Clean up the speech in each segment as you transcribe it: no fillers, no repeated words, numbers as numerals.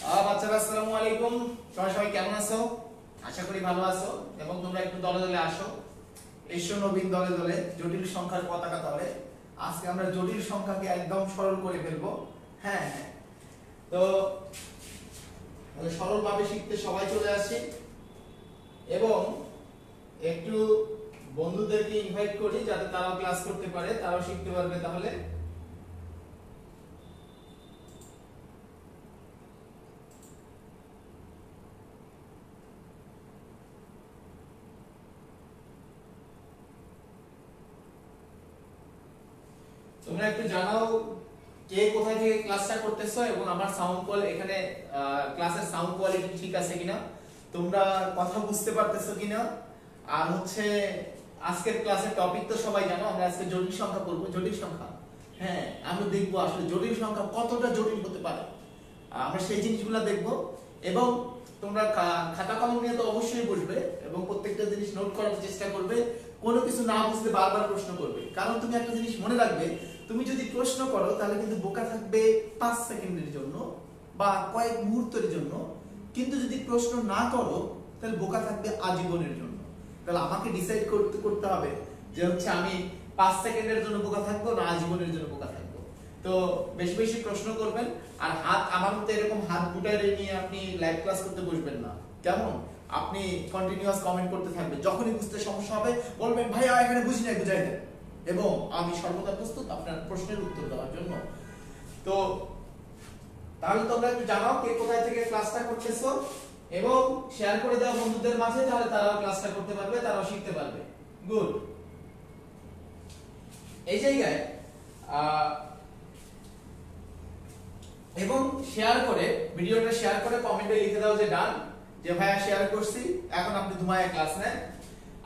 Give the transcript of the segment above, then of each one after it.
বাচ্চারা আসসালামু আলাইকুম। তোমরা সবাই কেমন আছো? আশা করি ভালো আছো এবং তোমরা একটু দলে দলে আসো। এসো নবীন দলে দলে, জটিল সংখ্যার পতাকা তলে। আজকে আমরা জটিল সংখ্যাকে একদম সরল করে ফেলবো। হ্যাঁ হ্যাঁ, তো সরলভাবে শিখতে সবাই চলে আসে এবং একটু বন্ধুদেরকে ইনভাইট করি যাতে তারাও ক্লাস করতে পারে, তারাও শিখতে পারবে। তাহলে তোমরা একটু জানাও কে কোথায় থেকে ক্লাসটা করতেছো এবং আমার সাউন্ড কোয়ালিটি এখানে ক্লাসের সাউন্ড কোয়ালিটি ঠিক আছে কিনা, তোমরা কথা বুঝতে পারতেছো কিনা। আর হচ্ছে আজকের ক্লাসের টপিক তো সবাই জানো, আমরা আজকে জটিল সংখ্যা করব। জটিল সংখ্যা, হ্যাঁ আমরা দেখবো আসলে জটিল সংখ্যা কতটা জটিল হতে পারে, আমরা সেই জিনিসগুলো দেখবো। এবং তোমরা খাতা কলম নিয়ে তো অবশ্যই বসবে এবং প্রত্যেকটা জিনিস নোট করার চেষ্টা করবে। কোনো কিছু না বুঝলে বারবার প্রশ্ন করবে, কারণ তুমি একটা জিনিস মনে রাখবে, তুমি যদি প্রশ্ন করো তাহলে কিন্তু বোকা থাকবে 5 সেকেন্ডের জন্য বা কয়েক মুহূর্তের জন্য, কিন্তু যদি প্রশ্ন না করো তাহলে বোকা থাকবে আজীবনের জন্য। তাহলে আমাকে ডিসাইড করতে হবে যে হচ্ছে আমি 5 সেকেন্ডের জন্য বোকা থাকবো না আজীবনের জন্য বোকা থাকবো। তো বেশি বেশি প্রশ্ন করবেন আর হাত আমার মতো এরকম হাত গুটায় নিয়ে আপনি লাইভ ক্লাস করতে বসবেন না, কেমন? আপনি কন্টিনিউয়াস কমেন্ট করতে থাকবেন, যখনই বুঝতে সমস্যা হবে বলবেন ভাইয়া এখানে বুঝি নাই, বুঝাই দেন, এবং আমি সর্বদা প্রস্তুত আপনার প্রশ্নের উত্তর দেওয়ার জন্য। তো তাহলে তোমরা একটু জানাও কে কোথায় থেকে ক্লাসটা করতেছো এবং শেয়ার করে দাও বন্ধুদের মাঝে, তাহলে তারাও ক্লাসটা করতে পারবে, তারাও শিখতে পারবে। গুড। এই জায়গায় এবং শেয়ার করে ভিডিওটা শেয়ার করে কমেন্টে লিখে দাও যে ডান, যে ভাইয়া শেয়ার করছি, এখন আপনি ধুমায় ক্লাস নেন।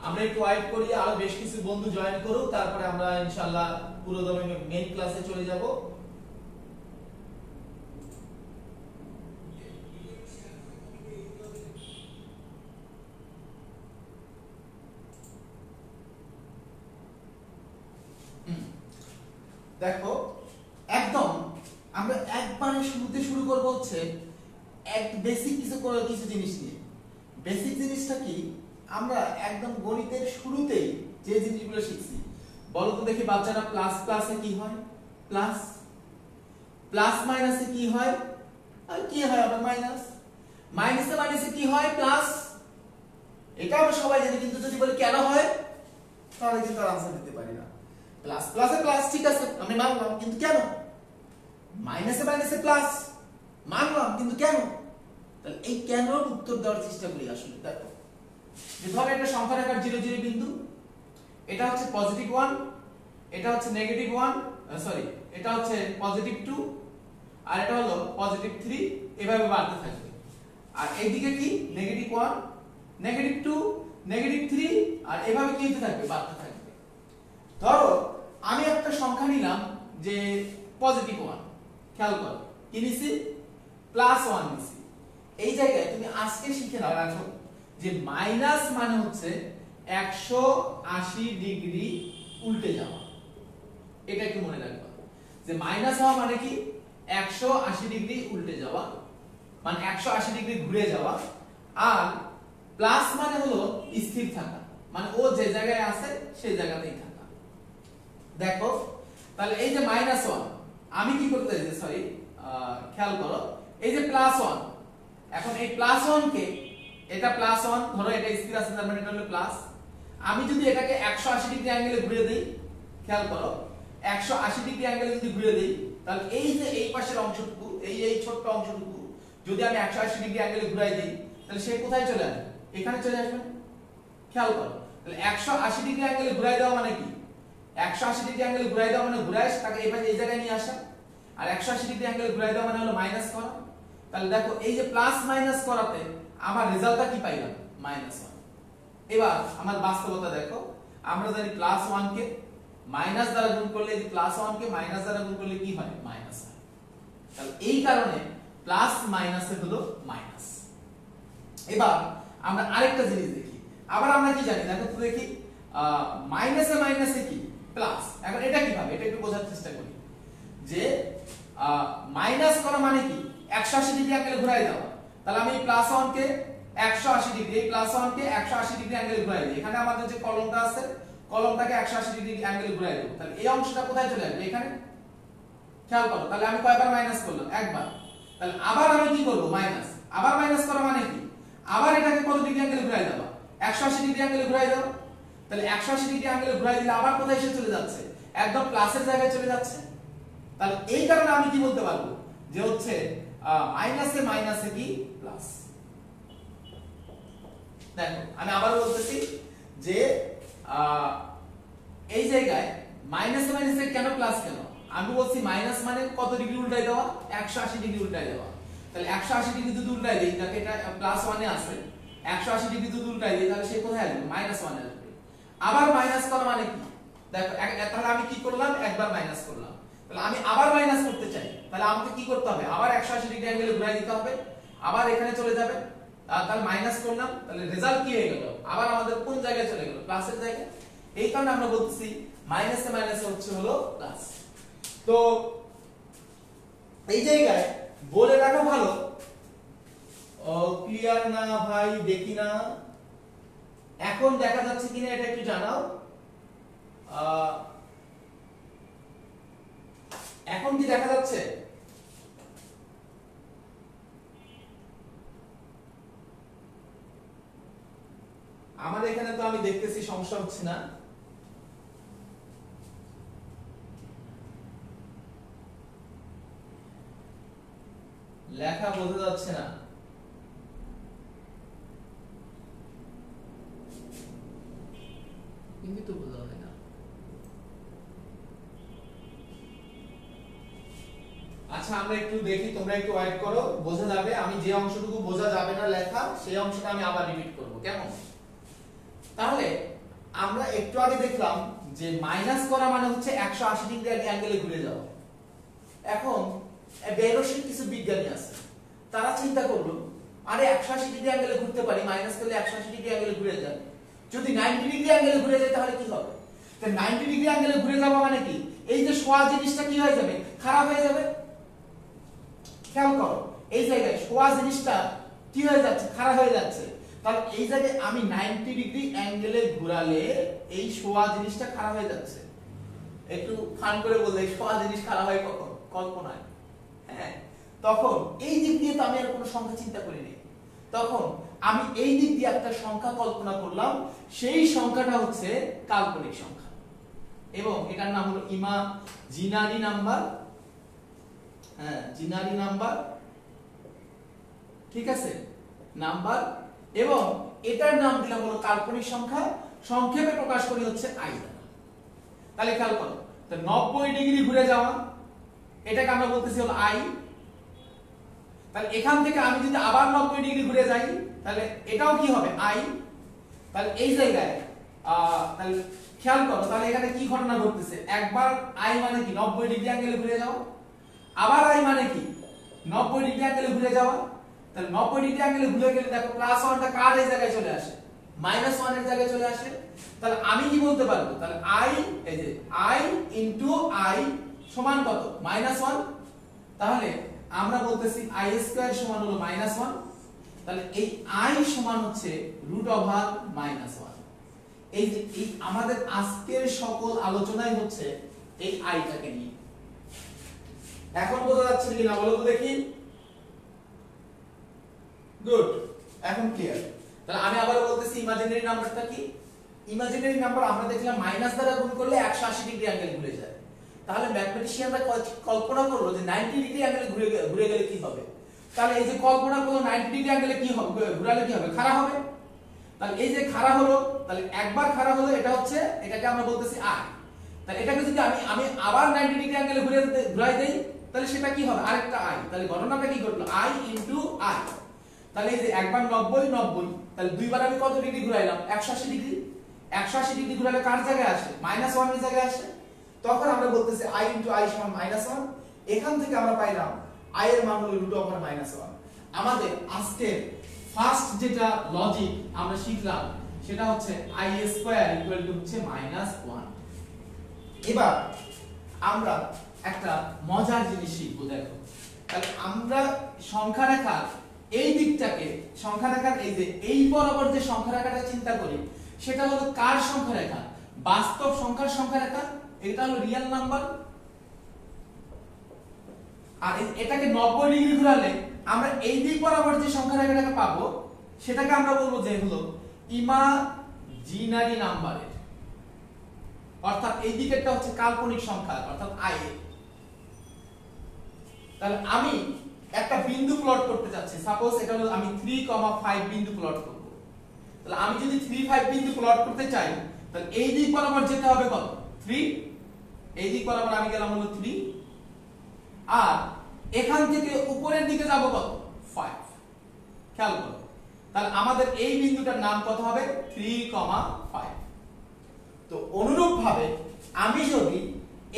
আমরা একটু ওয়েট করি, আরো বেশ কিছু বন্ধু জয়েন করুক, তারপরে আমরা ইনশাআল্লাহ পুরো দমে মেইন ক্লাসে চলে যাব। দেখো একদম আমরা একবারে শুরুতে শুরু করব হচ্ছে এক বেসিক কিছু জিনিস নিয়ে। বেসিক জিনিসটা কি, আমরা একদম গণিতের শুরুতেই যে জিনিসগুলো শিখছি বলো তো দেখি বাচ্চারা। প্লাস প্লাসে কি হয়? প্লাস। প্লাস মাইনাসে কি হয়? আর কি হয় আবার মাইনাস। মাইনাসে মাইনাসে কি হয়? প্লাস। এটা আমরা সবাই জানি, কিন্তু যদি বলি কেন হয় তাহলে কিন্তু আর আনসার দিতে পারি না। প্লাস প্লাসে প্লাস ঠিক আছে আমি মানলাম, কিন্তু কেন? মাইনাসে মাইনাসে প্লাস মানলাম, কিন্তু কেন? তাহলে এই কেন উত্তর দেওয়ার চেষ্টা করি আসলে। দেখো ধরো একটা সংখ্যার আকার 0 0 বিন্দু, এটা হচ্ছে পজিটিভ 1, এটা হচ্ছে নেগেটিভ 1, সরি এটা হচ্ছে পজিটিভ 2 আর এটা হলো পজিটিভ 3, এভাবে বাড়তে থাকবে। আর এইদিকে কি নেগেটিভ 1, নেগেটিভ 2, নেগেটিভ 3 আর এভাবে কি হতে থাকবে? বাড়তে থাকবে। ধরো আমি একটা সংখ্যা নিলাম যে পজিটিভ 1, খেয়াল করো কি নিছি? প্লাস 1 নিছি। এই জায়গায় তুমি আজকে শিখে নাও রাখো যে মাইনাস মানে হচ্ছে 180 ডিগ্রি উল্টে যাওয়া। এটা একটু মনে রাখবা যে মাইনাস হওয়া মানে কি 180 ডিগ্রি উল্টে যাওয়া, মানে 180 ডিগ্রি ঘুরে যাওয়া। আর প্লাস মানে হলো স্থির থাকা, মানে ও যে জায়গায় আছে সেই জায়গাতেই থাকা। দেখো তাহলে এই যে মাইনাস 1 আমি কি করতে চাইছি, সরি খেয়াল করো এই যে প্লাস 1, এখন এই প্লাস 1 কে, এটা প্লাস 1 ধরো এটা স্থির আছে তার মানে এটা হলো প্লাস। আমি যদি এটাকে 180 ডিগ্রি অ্যাঙ্গেলে ঘুরিয়ে দেই, খেয়াল করো 180 ডিগ্রি অ্যাঙ্গেলে যদি ঘুরিয়ে দেই, তাহলে এই যে এই পাশের অংশটুকু, এই ছোট্ট অংশটুকু যদি আমি 180 ডিগ্রি অ্যাঙ্গেলে ঘুরাই দেই, তাহলে সে কোথায় চলে আসবে? এখানে চলে আসবে। খেয়াল করো তাহলে 180 ডিগ্রি অ্যাঙ্গেলে ঘুরাই দেওয়া মানে কি? 180 ডিগ্রি অ্যাঙ্গেলে ঘুরাই দেওয়া মানে ঘুরায় তাকে এই জায়গায় নিয়ে আসা। আর 180 ডিগ্রি অ্যাঙ্গেলে ঘুরাই দেওয়া মানে হলো মাইনাস করা। তাহলে দেখো এই যে প্লাস মাইনাস করাতে আমার রেজাল্টটা কি পাইলাম? -1। এবার আমার বাস্তবতা দেখো, আমরা জানি প্লাস 1 কে মাইনাস দ্বারা গুণ করলে, এই প্লাস 1 কে মাইনাস দ্বারা গুণ করলে কি হয়? মাইনাস হয়। তাহলে এই কারণে প্লাস মাইনাসে হলো মাইনাস। এবার আমরা আরেকটা জিনিস দেখি, আবার আমরা কি জানি দেখো তো দেখি, মাইনাসে মাইনাসে কি? প্লাস। এখন এটা কিভাবে, এটা একটু বোঝার চেষ্টা করি যে মাইনাস করা মানে কি 180 ডিগ্রি অ্যাঙ্গেলে ঘুরাই দাও, তাহলে আমি প্লাস 1 কে 180 ডিগ্রি, এই প্লাস 1 কে 180 ডিগ্রি অ্যাঙ্গেলে ঘুরাই দিই। এখানে আমাদের যে কলমটা আছে কলমটাকে 180 ডিগ্রি অ্যাঙ্গেলে ঘুরাই দেব, তাহলে এই অংশটা কোথায় চলে আসবে? এখানে। খেয়াল করো, তাহলে আমি কয়বার মাইনাস করলাম? একবার। তাহলে আবার আমি কি করব? মাইনাস। আবার মাইনাস করা মানে কি? আবার এটাকে কত ডিগ্রি অ্যাঙ্গেলে ঘুরাই দেব? 180 ডিগ্রি অ্যাঙ্গেলে ঘুরাই দাও। তাহলে 180 ডিগ্রি অ্যাঙ্গেলে ঘুরাই দিলে আবার কোথায় এসে চলে যাচ্ছে? একদম প্লাসের জায়গায় চলে যাচ্ছে। তাহলে এই কারণে আমি কি বলতে পারবো যে হচ্ছে মাইনাসে মাইনাসে কি প্লাস। দেখো আমি আবার বলতেছি যে এই জায়গায় মাইনাসে মাইনাসে কেন প্লাস কেন? আমি বলছি মাইনাস মানে কত ডিগ্রি উল্টাই দেওয়া? 180 ডিগ্রি উল্টাই দেওয়া। তাহলে 180 ডিগ্রি যদি উল্টাই দেই, তাহলে এটা প্লাস 1 এ আছে, 180 ডিগ্রি যদি উল্টাই দেই তাহলে সে কোথায় আসবে? মাইনাস 1 এ আসবে। আবার মাইনাস করা মানে কি? দেখো তাহলে আমি কি করলাম? একবার মাইনাস করলাম। তাহলে আমি আবার মাইনাস করতে চাই, তাহলে আমাকে কি করতে হবে? আবার 180 ডিগ্রি অ্যাঙ্গেলে ঘুরাই দিতে হবে, আবার এখানে চলে যাবে। তাহলে মাইনাস করলাম, তাহলে রেজাল্ট কি হয়ে গেল? আবার আমাদের কোন জায়গায় চলে গেল? প্লাসের জায়গায়। এই কারণে আমরা বলতেছি মাইনাসে মাইনাসে হচ্ছে হলো প্লাস। তো এই জায়গায় বলে রাখা ভালো। ক্লিয়ার না ভাই? দেখি না, এখন দেখা যাচ্ছে কিনা এটা একটু জানাও। এখন কি দেখা যাচ্ছে? আমার এখানে তো আমি দেখতেছি সমস্যা হচ্ছে না। লেখা বোঝা যাচ্ছে না। কিন্তু তো বোঝা হয় না। আচ্ছা আমরা একটু দেখি, তোমরা একটু ওয়েট করো, বোঝা যাবে। আমি যে অংশটুকু বোঝা যাবে না লেখা সেই অংশটা আমি আবার রিপিট করব, কেমন? তাহলে আমরা একটু আগে দেখলাম যে মাইনাস করা মানে হচ্ছে 180 ডিগ্রি অ্যাঙ্গেলে ঘুরে যাওয়া। এখন বেরোসের কিছু বিজ্ঞানী আছে, তারা চিন্তা করলো আরে 180 ডিগ্রি অ্যাঙ্গেলে ঘুরতে পারি, মাইনাস করলে 180 ডিগ্রি অ্যাঙ্গেলে ঘুরে যায়। যদি 90 ডিগ্রি অ্যাঙ্গেলে ঘুরে যায় তাহলে কি হবে? তো 90 ডিগ্রি অ্যাঙ্গেলে ঘুরে যাওয়া মানে কি? এই যে সোয়া জিনিসটা কি হয়ে যাবে? খারাপ হয়ে যাবে। খেয়াল করো, এই জায়গায় সোয়া জিনিসটা কি হয়ে যাচ্ছে? খারাপ হয়ে যাচ্ছে। তাহলে এই জায়গায় আমি 90 ডিগ্রি অ্যাঙ্গেলে ঘোরালে এই সোয়া জিনিসটা খারাপ হয়ে যাচ্ছে। একটু ফান করে বললে সোয়া জিনিস খারাপ হয় কখন? কল্পনায়। হ্যাঁ, তখন এই দিক দিয়ে তো আমি আর কোনো সংখ্যা চিন্তা করিনি। তখন আমি এই দিক দিয়ে একটা সংখ্যা কল্পনা করলাম, সেই সংখ্যাটা হচ্ছে কাল্পনিক সংখ্যা এবং এটার নাম হলো ইমাজিনারি নাম্বার। হ্যাঁ, জিনারি নাম্বার, ঠিক আছে, নাম্বার। এবং এটার নাম দিলাম হলো কাল্পনিক সংখ্যা, সংক্ষেপে প্রকাশ করি হচ্ছে আই দ্বারা। তাহলে খেয়াল করো, তো 90 ডিগ্রি ঘুরে যাওয়া এটাকে আমরা বলতেছি হলো আই। তাহলে এখান থেকে আমি যদি আবার 90 ডিগ্রি ঘুরে যাই তাহলে এটাও কি হবে? আই। তাহলে এই জায়গায় তাহলে খেয়াল করো, তাহলে এখানে কি ঘটনা ঘটতেছে? একবার আই মানে কি? 90 ডিগ্রি অ্যাঙ্গেলে ঘুরে যাওয়া। আবার আই মানে কি? 90 ডিগ্রি অ্যাঙ্গেলে ঘুরে যাওয়া। তাহলে 90 ডিগ্রি অ্যাঙ্গেলে ঘুরে গেলে দেখো প্লাস 1টা কার এই জায়গায় চলে আসে? মাইনাস 1 এর জায়গায় চলে আসে। তাহলে আমি কি বলতে পারবো? তাহলে আই, এই যে আই ইনটু আই সমান কত? মাইনাস 1। তাহলে আমরা বলতেছি আই স্কয়ার সমান হলো মাইনাস 1। তাহলে এই আই সমান হচ্ছে রুট ওভার মাইনাস 1। এই যে এই আমাদের আজকের সকল আলোচনাই হচ্ছে এই আইটাকে নিয়ে। এখন বোঝা যাচ্ছে কিনা বলো তো দেখি? গুড, এখন ক্লিয়ার। তাহলে আমি আবার বলতেছি ইমাজিনারি নাম্বারটা কি? ইমাজিনারি নাম্বার আমরা দেখলাম মাইনাস দ্বারা গুণ করলে 180 ডিগ্রি অ্যাঙ্গেল ঘুরে যায়। তাহলে ম্যাথমেটিশিয়ানরা কল্পনা করলো যে 90 ডিগ্রি অ্যাঙ্গেলে ঘুরে গেলে কি হবে? তাহলে এই যে কল্পনা করলো 90 ডিগ্রি অ্যাঙ্গেলে কি হবে? ঘোরালে কি হবে? খাড়া হবে। তাহলে এই যে খাড়া হলো, তাহলে একবার খাড়া হলো, এটা হচ্ছে, এটাকে আমরা বলতেছি আই। তাহলে এটাকে যদি আমি আবার 90 ডিগ্রি অ্যাঙ্গেলে ঘুরাই দেই তাহলে সেটা কি হবে? আরেকটা আই। তাহলে ঘটনাটা কি ঘটলো? I into I. তাহলে এই যে একবার 90, তাহলে দুইবার আমি কত ডিগ্রি ঘুরাইলাম? 180 ডিগ্রি। 180 ডিগ্রি ঘুরালে কার জায়গায় আসে? মাইনাস 1 এর জায়গায় আসে। তখন আমরা বলতেছি i ইনটু i সমান মাইনাস 1। এখান থেকে আমরা পাইলাম i এর মান হলো রুট ওভার মাইনাস 1। আমাদের আজকের ফার্স্ট যেটা লজিক আমরা শিখলাম সেটা হচ্ছে i স্কয়ার ইকুয়াল টু হচ্ছে মাইনাস 1। এবার আমরা একটা মজার জিনিস শিখবো। দেখো তাহলে আমরা সংখ্যা রেখার এই দিকটাকে, সংখ্যা রেখার এই যে এই বরাবর যে সংখ্যা রেখাটা চিন্তা করি, সেটা হলো কার সংখ্যা রেখা? বাস্তব সংখ্যার সংখ্যা রেখা। এটা হলো রিয়েল নাম্বার। আর এটাকে 90 ডিগ্রি ঘোরালে আমরা এই দিক বরাবর যে সংখ্যা রেখাটাকে পাবো, সেটাকে আমরা বলবো যে হলো ইমাজিনারি নাম্বারের, অর্থাৎ এই দিকেরটা হচ্ছে কাল্পনিক সংখ্যা, অর্থাৎ আই। তাহলে আমি একটা বিন্দু প্লট করতে যাচ্ছি, সাপোজ এটা হলো আমি 3,5 বিন্দু প্লট করব। তাহলে আমি যদি 3,5 বিন্দু প্লট করতে চাই, তাহলে এই দিক বরাবর যেতে হবে কত? 3। এই দিক বরাবর আমি গেলাম হলো 3, আর এখান থেকে উপরের দিকে যাব কত? 5। খেয়াল করো, তাহলে আমাদের এই বিন্দুটার নাম কত হবে? 3,5। তো অনুরূপ ভাবে আমি যদি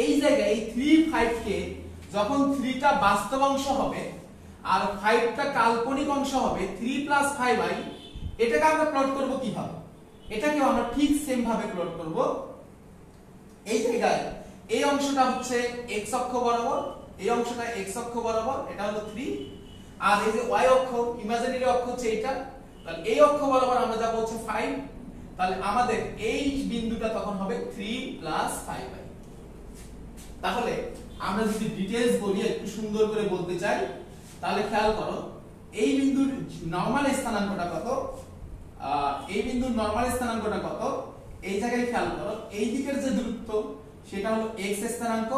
এই জায়গায় এই 3,5 কে, যখন 3 টা বাস্তব অংশ হবে আর 5 টা কাল্পনিক অংশ হবে, 3 + 5i, এটাকে আমরা প্লট করব কিভাবে? এটাকেও আমরা ঠিক সেম ভাবে প্লট করব। এই জায়গায় এই অংশটা হচ্ছে x অক্ষ বরাবর, এই অংশটা x অক্ষ বরাবর, এটা হলো 3, আর এই যে y অক্ষ, ইমাজিনারি অক্ষ হচ্ছে এটা, তাহলে এই অক্ষ বরাবর আমরা যাব হচ্ছে 5। তাহলে আমাদের এই বিন্দুটা তখন হবে 3 + 5i। তাহলে আমরা যদি ডিটেইলস বলি, একটু সুন্দর করে বলতে চাই, তাহলে খেয়াল করো এই বিন্দুর নরমাল স্থানাঙ্কটা কত, এই বিন্দুর নরমাল স্থানাঙ্কটা কত, এই জায়গায় খেয়াল করো এই দিকের যে দূরত্ব সেটা হলো x স্থানাঙ্ক,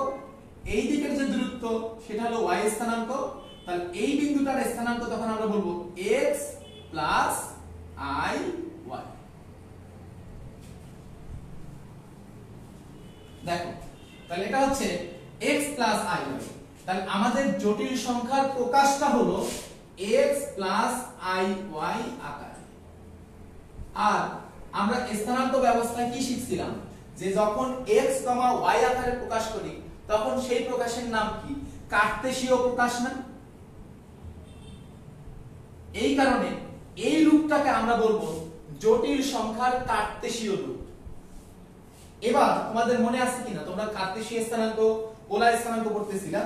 এই দিকের যে দূরত্ব সেটা হলো y স্থানাঙ্ক। তাহলে এই বিন্দুটার স্থানাঙ্ক তখন আমরা বলবো x + iy। দেখো, তাহলে এটা হচ্ছে x + iy। তাহলে আমাদের জটিল সংখ্যার প্রকাশটা হলো x + iy আকারে। আর আমরা স্থানাঙ্ক ব্যবস্থায় কি শিখছিলাম, যে যখন x, y আকারে প্রকাশ করি তখন সেই প্রকাশের নাম কি? কার্তেশীয় প্রকাশ না? এই কারণে এই রূপটাকে আমরা বলবো জটিল সংখ্যার কার্তেশীয় রূপ। এবার তোমাদের মনে আছে কিনা, তোমরা কার্তেশীয় স্থানাঙ্ক, পোলার স্থানাঙ্ক পড়তেছিলা।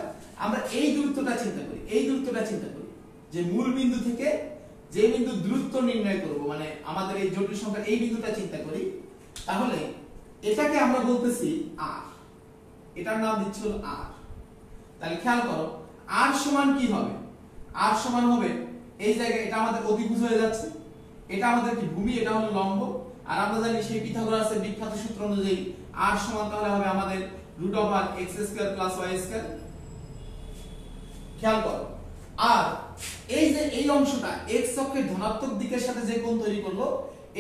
আমরা এই দূরত্বটা চিন্তা করি, এই দূরত্বটা চিন্তা করি যে মূল বিন্দু থেকে যে বিন্দু দূরত্ব নির্ণয় করব, মানে আমাদের এই জটিল সংখ্যার এই বিন্দুটা চিন্তা করি, তাহলে এটাকে আমরা বলতেছি r, এটার নাম দিচ্ছি হলো r। তাহলে খেয়াল করো r সমান কি হবে? r সমান হবে এই জায়গায় এটা আমাদের অতিভুজ হয়ে যাচ্ছে, এটা আমাদের কি ভূমি, এটা হলো লম্ব। আর আমরা জানি সেই পিথাগোরাসের বিখ্যাত সূত্র অনুযায়ী r সমান তাহলে হবে আমাদের √x² + y²। খেয়াল করো, আর এই যে এই অংশটা x অক্ষের ধনাত্মক দিকের সাথে যে কোণ তৈরি করলো,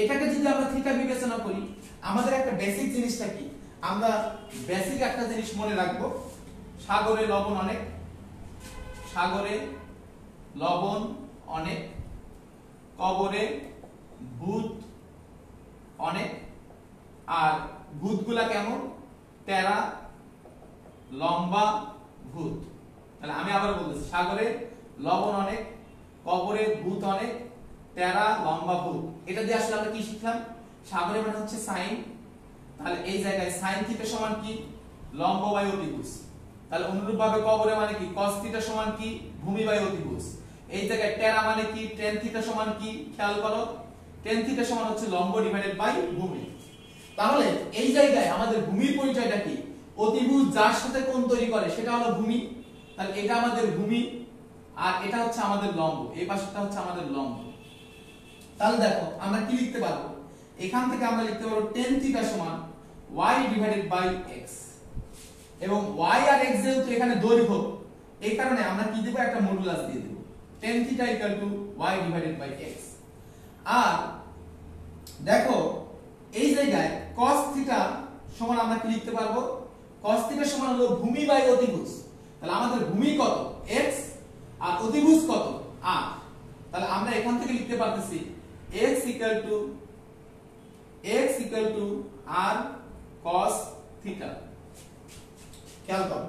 এটাকে যদি আমরা থিটা বিবেচনা করি, আমাদের একটা বেসিক জিনিসটা কি? আমরা বেসিক একটা জিনিস মনে রাখবো, সাগরে লবণ অনেক, সাগরে লবণ অনেক, কবরে ভূত অনেক। আর ভূতগুলা কেমন? টেরা, লম্বা ভূত। তাহলে আমি আবার বলতেছি, সাগরে লবণ অনেক, কবরে ভূত অনেক, টেরা, লম্বা ভূত। এটা দিয়ে আসলে আমরা কি শিখলাম? সাগরে মানে হচ্ছে সাইন, তাহলে এই জায়গায় sin থিটা সমান কি? লম্ব বাই অতিভুজ। তাহলে অনুরূপভাবে কবরে মানে কি? cos থিটা সমান কি? ভূমি বাই অতিভুজ। এই জায়গায় টেরা মানে কি? tan থিটা সমান কি? খেয়াল করো, tan থিটা সমান হচ্ছে লম্ব ডিভাইডেড বাই ভূমি। তাহলে এই জায়গায় আমাদের ভূমির পরিচয়টা কি? অতিভুজ যার সাথে কোণ তৈরি করে সেটা হলো ভূমি। তাহলে এটা আমাদের ভূমি, আর এটা হচ্ছে আমাদের লম্ব, এই পাশটা হচ্ছে আমাদের লম্ব। তাহলে দেখো আমরা কি লিখতে পারবো? এখান থেকে আমরা লিখতে পারবো tan থিটা সমান y ডিভাইডেড বাই x, এবং y আর x যেহেতু এখানে দৈর্ঘ্য, এই কারণে আমরা কি দেব? একটা মডুলাস দিয়ে দেব, tan theta y divided by x। আর দেখো এই জায়গায় cos থিটা সমান আমরা কি লিখতে পারবো? cos থিটা সমান হলো ভূমি বাই অতিভুজ। তাহলে আমাদের ভূমি কত? x, আর অতিভুজ কত? r। তাহলে আমরা এখান থেকে লিখতে পারতেছি x r cos থিটা। খেয়াল করো,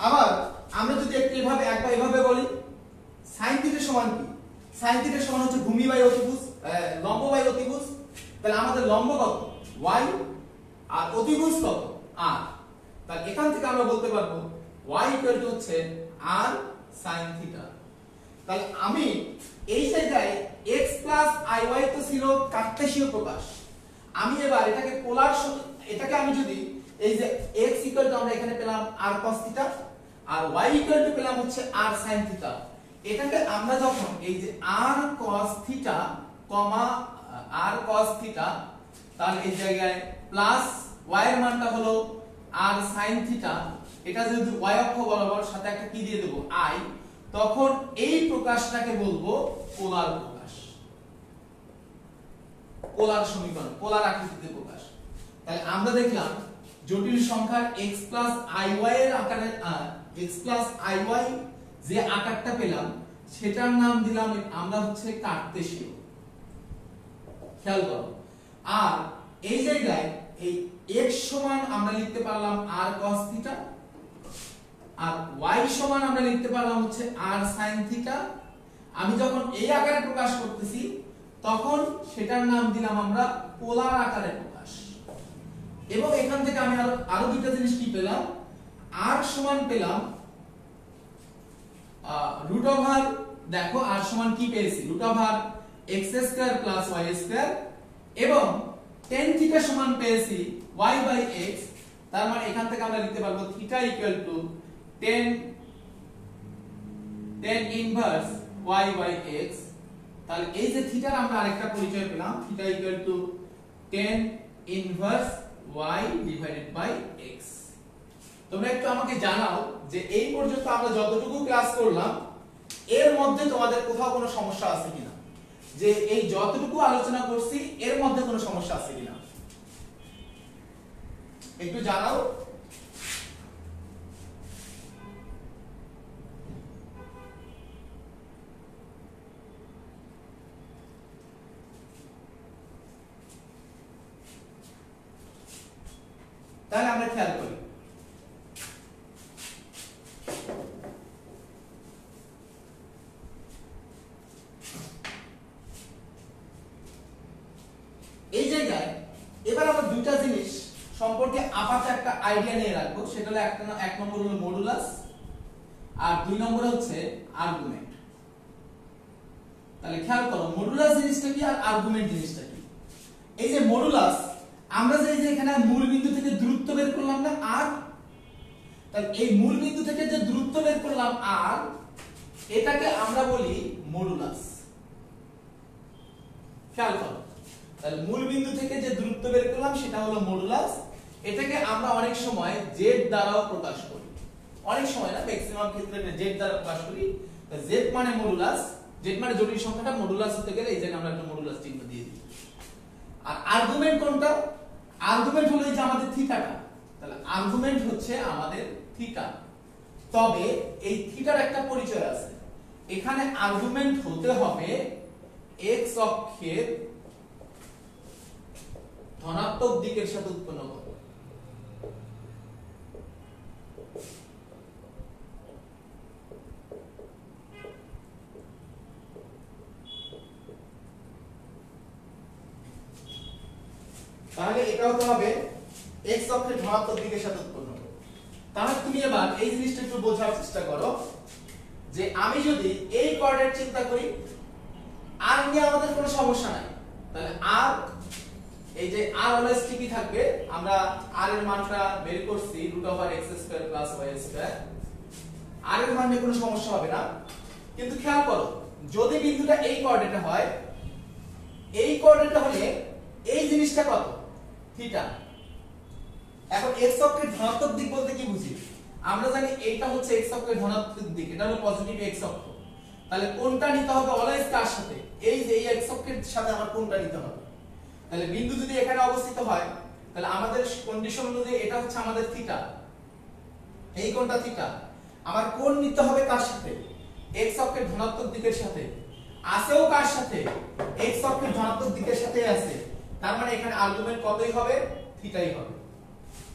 আবার আমরা যদি একটু এভাবে একবার এভাবে বলি, sin থিটা সমান কি? sin থিটা সমান হচ্ছে ভূমি বাই অতিভুজ, লম্ব বাই অতিভুজ। তাহলে আমাদের লম্ব কত? y, আর অতিভুজ কত r। তাহলে এখান থেকে আমরা বলতে পারবো y ইকুয়াল টু হচ্ছে r sin থিটা। তাহলে আমি এই জায়গায় x প্লাস iy তো ছিল কার্টেসীয় প্রকাশ, আমি এবার এটাকে পোলার, এটাকে আমি যদি এই যে x ইকুয়াল টু আমরা এখানে পেলাম r cos থিটা আর y ইকুয়াল টু পেলাম হচ্ছে r sin থিটা, এটাকে আমরা যখন এই যে r cos theta r cos theta, তাহলে এই জায়গায় প্লাস y এর মানটা হলো r sin থিটা, এটা যদি y অক্ষ বরাবর সাথে একটা কি দিয়ে দেব i, তখন এই প্রকাশটাকে বলবো পোলার প্রকাশ, পোলার সমীকরণ, পোলার আকৃতিতে প্রকাশ। তাহলে আমরা দেখলাম জটিল সংখ্যার x প্লাস iy এর আকারে x প্লাস iy যে আকারটা পেলাম সেটার নাম দিলাম আমরা হচ্ছে কার্তেশীয়। খেয়াল করো, আর এই জায়গায় এই x সমান আমরা লিখতে পারলাম r cos থিটা আর y সমান আমরা লিখতে পারলাম হচ্ছে r sin থিটা। আমি যখন এই আকারে প্রকাশ করতেছি তখন সেটার নাম দিলাম আমরা পোলার আকারে প্রকাশ। এবং এখান থেকে আমি আরো দুটো জিনিস কি পেলাম, r সমান পেলাম রুট ওভার, দেখো r সমান কি পেয়েছি, root over x square plus y square, এবং tan থিটা সমান পেয়েছি y বাই x। তার মানে এখান থেকে আমরা লিখতে পারবো theta equal to tan inverse y by x। তাহলে এই যে থিটার আমরা আরেকটা পরিচয় পেলাম, theta equal to tan inverse y divided by x। তোমরা একটু আমাকে জানাও যে এই পর্যন্ত আমরা যতটুকু ক্লাস করলাম এর মধ্যে তোমাদের কোথাও কোনো সমস্যা আছে কিনা, যে এই যতটুকু আলোচনা করছি এর মধ্যে কোনো সমস্যা আছে কিনা একটু জানাও। তাহলে আমরা খেয়াল করি, এই জায়গায় এবার আমরা দুইটা জিনিস সম্পর্কে আপাতত একটা আইডিয়া নিয়ে রাখবো, সেটা হলো এক নম্বর হলো মডুলাস আর দুই নম্বর হচ্ছে আর্গুমেন্ট। তাহলে খেয়াল করো মডুলাস জিনিসটা কি আর আর্গুমেন্ট জিনিসটা কি। এই যে মডুলাস, আমরা যে এখানে মূল বিন্দু থেকে দূরত্ব বের করলাম না r, তাহলে এই মূল বিন্দু থেকে যে দূরত্ব বের করলাম r, এটাকে আমরা বলি মডুলাস। খেয়াল করো, তাহলে মূল বিন্দু থেকে যে দূরত্ব বের করলাম সেটা হলো মডুলাস। এটাকে আমরা অনেক সময় z দ্বারাও প্রকাশ করি, অনেক সময় না, ম্যাক্সিমাম ক্ষেত্রে z দ্বারা প্রকাশ করি। z মানে মডুলাস, z মানে জটিল সংখ্যাটা মডুলাস হতে গেলে এই জায়গায় আমরা একটা মডুলাস চিহ্ন দিয়ে দিই। আর আর্গুমেন্ট কোনটা, আর্গুমেন্ট হলো এই যে আমাদের থিটাটা, তাহলে আর্গুমেন্ট হচ্ছে আমাদের থিটা। তবে এই থিটার একটা পরিচয় আছে, এখানে আর্গুমেন্ট হতে হবে x অক্ষের ধনাত্মক দিকের সাথে উৎপন্ন কত। তাহলে এটা হতে হবে x অক্ষের ধনাত্মক দিকের সাথে উৎপন্ন। তাহলে তুমি এবার এই জিনিসটা একটু বোঝার চেষ্টা করো যে আমি যদি এই কোঅর্ডিনেট চিন্তা করি, r নিয়ে আমাদের কোনো সমস্যা নাই, তাহলে r এই যে r অলওয়েজ ঠিকই থাকবে, আমরা r এর মানটা বের করছি √x² + y², r এর মান নিয়ে কোনো সমস্যা হবে না। কিন্তু খেয়াল করো যদি বিন্দুটা এই কোঅর্ডিনেটে হয়, এই কোঅর্ডিনেটে হলে এই জিনিসটা কত, থিটা। এখন x অক্ষের ধনাত্মক দিক বলতে কি বুঝি, আমরা জানি এইটা হচ্ছে x অক্ষের ধনাত্মক দিক, এটা হলো পজিটিভ x অক্ষ। তাহলে কোনটা নিতে হবে অলওয়েজ কার সাথে, এই যে এই x অক্ষের সাথে আমার কোনটা নিতে হবে। তাহলে বিন্দু যদি এখানে অবস্থিত হয় তাহলে আমাদের কন্ডিশন অনুযায়ী এটা হচ্ছে আমাদের থিটা, এই কোণটা থিটা। আমার কোণ নিতে হবে কার সাথে, x অক্ষের ধনাত্মক দিকের সাথে। আসেও কার সাথে, x অক্ষের ধনাত্মক দিকের সাথে আছে, তার মানে এখানে আর্গুমেন্ট কতই হবে, থিটাই হবে।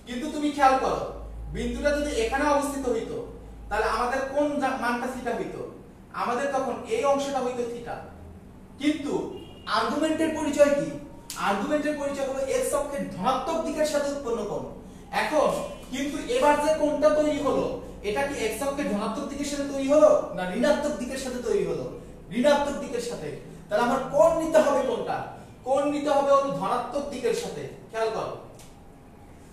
কিন্তু তুমি খেয়াল করো বিন্দুটা যদি এখানে অবস্থিত হইতো তাহলে আমাদের কোন মানটা থিটা হইতো, আমাদের তখন এই অংশটা হইতো থিটা। কিন্তু আর্গুমেন্টের পরিচয় কি, আর্গুমেন্টের পরিচয় হলো x অক্ষের ধনাত্মক দিকের সাথে উৎপন্ন কোণ। এখন কিন্তু এবার যে কোণটা তৈরি হলো এটা কি x অক্ষের ধনাত্মক দিকের সাথে তৈরি হলো না ঋণাত্মক দিকের সাথে তৈরি হলো? ঋণাত্মক দিকের সাথে। তাহলে আমার কোণ নিতে হবে কোনটা? কোণ নিতে হবে হলো ধনাত্মক দিকের সাথে। খেয়াল করো,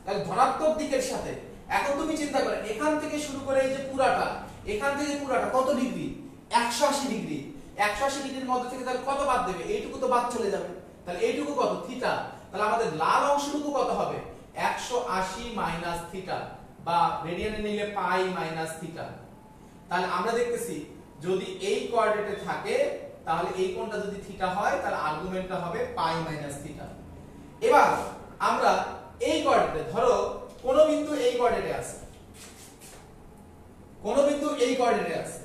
তাহলে ধনাত্মক দিকের সাথে। এখন তুমি চিন্তা করো, এখান থেকে শুরু করে এই যে পুরাটা, এখান থেকে পুরাটা কত ডিগ্রি? 180 ডিগ্রি। 180 ডিগ্রির মধ্যে থেকে তাহলে কত বাদ দেবে? এইটুকু তো বাদ চলে যাবে। তাহলে এইটুকু কত? থিটা। তাহলে আমাদের লাল অংশটুকু কত হবে? 180 মাইনাস থিটা, বা রেডিয়ানে নিলে পাই মাইনাস থিটা। তাহলে আমরা দেখতেছি যদি এই কোঅর্ডিনেটে থাকে তাহলে এই কোণটা যদি থিটা হয় তাহলে আর্গুমেন্টটা হবে পাই মাইনাস থিটা। এবার আমরা এই কোঅর্ডিনেটে, ধরো কোন বিন্দু এই কোঅর্ডিনেটে আছে, কোন বিন্দু এই কোঅর্ডিনেটে আছে,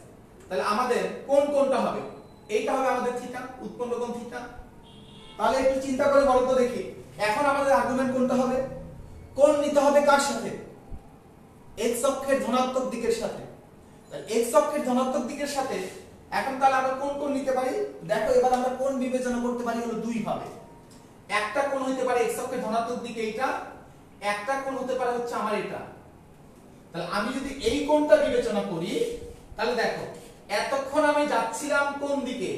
তাহলে আমাদের কোন কোণটা হবে? এইটা হবে আমাদের থিটা, উৎপন্ন কোণ থিটা। তাহলে একটু চিন্তা করে বলো তো দেখি, এখন আমাদের আর্গুমেন্ট কোনটা হবে? কোণ নিতে হবে কার সাথে? x অক্ষের ধনাত্মক দিকের সাথে। তাহলে x অক্ষের ধনাত্মক দিকের সাথে এখন তাহলে আমরা কোন কোণ নিতে পারি? দেখো এবার আমরা কোণ বিবেচনা করতে পারি হলো দুই ভাবে। একটা কোণ হতে পারে x অক্ষের ধনাত্মক দিকে এইটা, একটা কোণ হতে পারে হচ্ছে আমার এটা। তাহলে আমি যদি এই কোণটা বিবেচনা করি তাহলে দেখো এতক্ষণ আমি যাচ্ছিলাম কোন দিকে?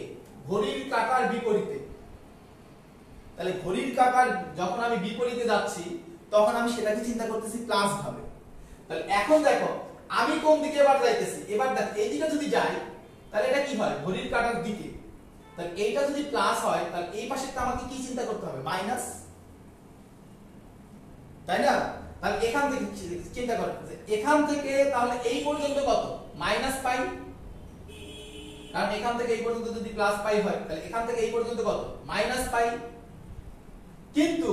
ঘড়ির কাঁটার বিপরীতে। তাহলে ঘড়ির কাঁটার যখন আমি বিপরীতে যাচ্ছি তখন আমি সেটাকে চিন্তা করতেছি প্লাস ভাবে। তাহলে এখন দেখো আমি কোন দিকে এবার যাইতেছি? এবার দেখ এই দিকে যদি যাই তাহলে এটা কি হয়? ঘড়ির কাঁটার দিকে। তাহলে এইটা যদি প্লাস হয় তাহলে এই পাশেরটা আমাকে কি চিন্তা করতে হবে? মাইনাস, তাই না? তাহলে এখান থেকে চিন্তা করো, এখান থেকে তাহলে এই পর্যন্ত কত? মাইনাস পাই। কারণ এখান থেকে এই পর্যন্ত যদি প্লাস পাই হয় তাহলে এখান থেকে এই পর্যন্ত কত? মাইনাস পাই। কিন্তু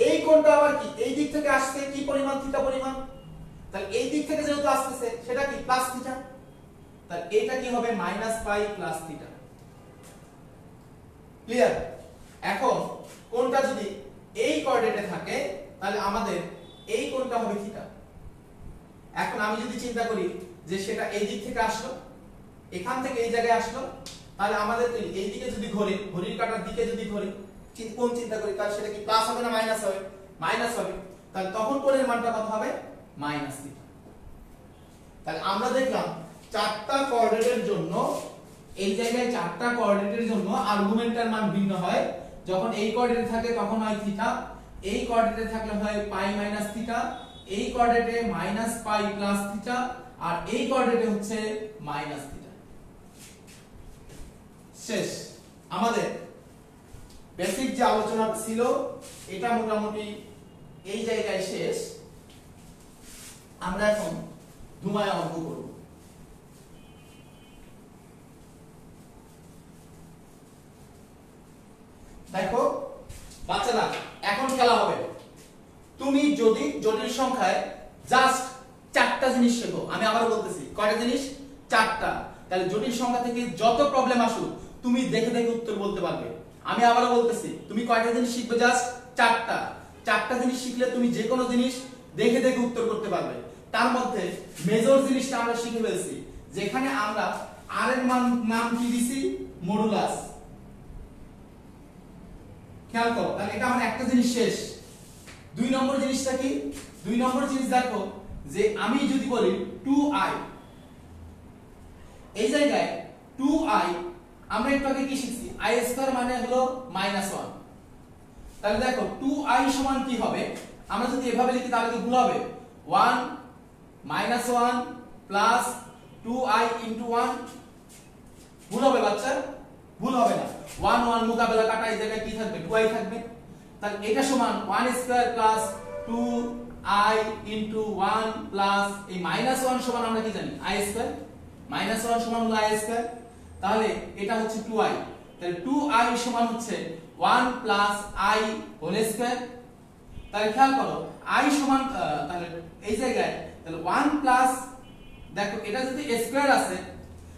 এই কোণটা আবার কি? এই দিক থেকে আসছে কি পরিমাণ? থিটা পরিমাণ। তাহলে এই দিক থেকে যেহেতু আসছে সেটা কি? Plus theta. তাহলে এটা কি হবে? মাইনাস পাই প্লাস থিটা। ক্লিয়ার? এখন কোণটা যদি এই কোঅর্ডিনেটে থাকে তাহলে আমাদের এই কোণটা হবে থিটা। এখন আমি যদি চিন্তা করি যে সেটা এই দিক থেকে আসলো, এখান থেকে এই জায়গায় আসলো, তাহলে আমাদের এই দিকে যদি ঘড়ি, ঘড়ির কাঁটার দিকে যদি ঘড়ি কোণ চিন্তা করি তাহলে সেটা কি প্লাস হবে না মাইনাস হবে? মাইনাস হবে। তাহলে তখন কোণের মানটা কত হবে? Minus theta. তাহলে আমরা দেখলাম চারটা কোঅর্ডিনেটের জন্য, এই জায়গায় চারটা কোঅর্ডিনেটের জন্য আর্গুমেন্টের মান ভিন্ন হয়। যখন এই কোঅর্ডিনেটে থাকে তখন হয় থিটা, এই কোঅর্ডিনেটে থাকলে হয় পাই মাইনাস থিটা, এই কোঅর্ডিনেটে মাইনাস পাই প্লাস থিটা, আর এই কোঅর্ডিনেটে হচ্ছে মাইনাস থিটা। শেষ আমাদের বেসিক যে আলোচনা ছিল এটা মোটামুটি এই জায়গায় শেষ। আমরা এখন ধুমায় অঙ্ক করব। দেখো বাচ্চারা, এখন খেলা হবে। তুমি যদি জটিল সংখ্যায় জাস্ট চারটা জিনিস শেখো, আমি আবারও বলতেছি কয়টা জিনিস? চারটা। তাহলে জটিল সংখ্যা থেকে যত প্রবলেম আসুক তুমি দেখে দেখে উত্তর বলতে পারবে। আমি আবারও বলতেছি তুমি কয়টা জিনিস শিখবে? জাস্ট চারটা। চারটা জিনিস শিখলে তুমি যে কোনো জিনিস দেখে দেখে উত্তর করতে পারবে। তার মধ্যে মেজর জিনিসটা আমরা শিখে ফেলছি, যেখানে আমরা আর এর নাম কি দিছি? মডুলাস। খেয়াল করো, তাহলে এটা আমার একটা জিনিস শেষ। দুই নম্বর জিনিসটা কি? দুই নম্বর জিনিস দেখো যে আমি যদি বলি 2i, এই জায়গায় 2i আমরা একটু আগে কি শিখছি? i স্কয়ার মানে হলো -1। তাহলে দেখো 2i সমান কি হবে? আমরা যদি এভাবে লিখি তাহলে কি ভুল হবে? 1 -1 প্লাস 2i ইনটু 1। ভুল হবে বাচ্চা? ভুল হবে না। 1 1 মোকাবেলা কাটা, এই জায়গায় কি থাকবে? 2i থাকবে। তাহলে এটা সমান 1 square plus 2i into 1 plus এই -1 সমান আমরা কি জানি? i square. -1 সমান হলো i স্কয়ার। তাহলে এটা হচ্ছে 2i। তাহলে 2i সমান হচ্ছে 1 প্লাস i হোল স্কয়ার। তাহলে খেয়াল করো i সমান তাহলে এই জায়গায় তাহলে 1 প্লাস, দেখো এটা যদি স্কয়ার আছে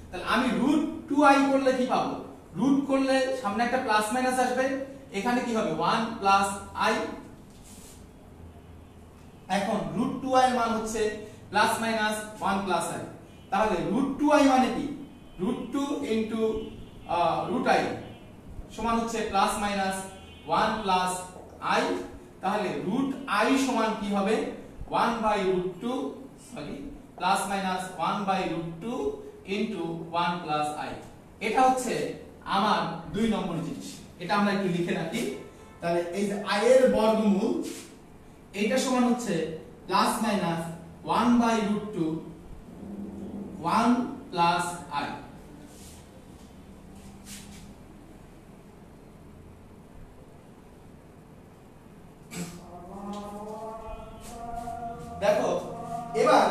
তাহলে আমি রুট 2i করলে কি পাবো? রুট করলে সামনে একটা প্লাস মাইনাস আসবে, এখানে কি হবে? 1 প্লাস i। এখন রুট 2i এর মান হচ্ছে প্লাস মাইনাস 1 প্লাস i। তাহলে রুট 2i মানে কি? রুট 2 ইনটু রুট i সমান হচ্ছে প্লাস মাইনাস 1 প্লাস i, তাহলে রুট i সমান কি হবে 1/√2 sorry plus minus 1/√2 into 1 plus i। এটা হচ্ছে আমার 2 নম্বর জিনিস। এটা আমরা একটু লিখে রাখি। তাহলে এই যে i এর বর্গমূল এইটা সমান হচ্ছে প্লাস মাইনাস 1/√2 1 প্লাস i। দেখো এবার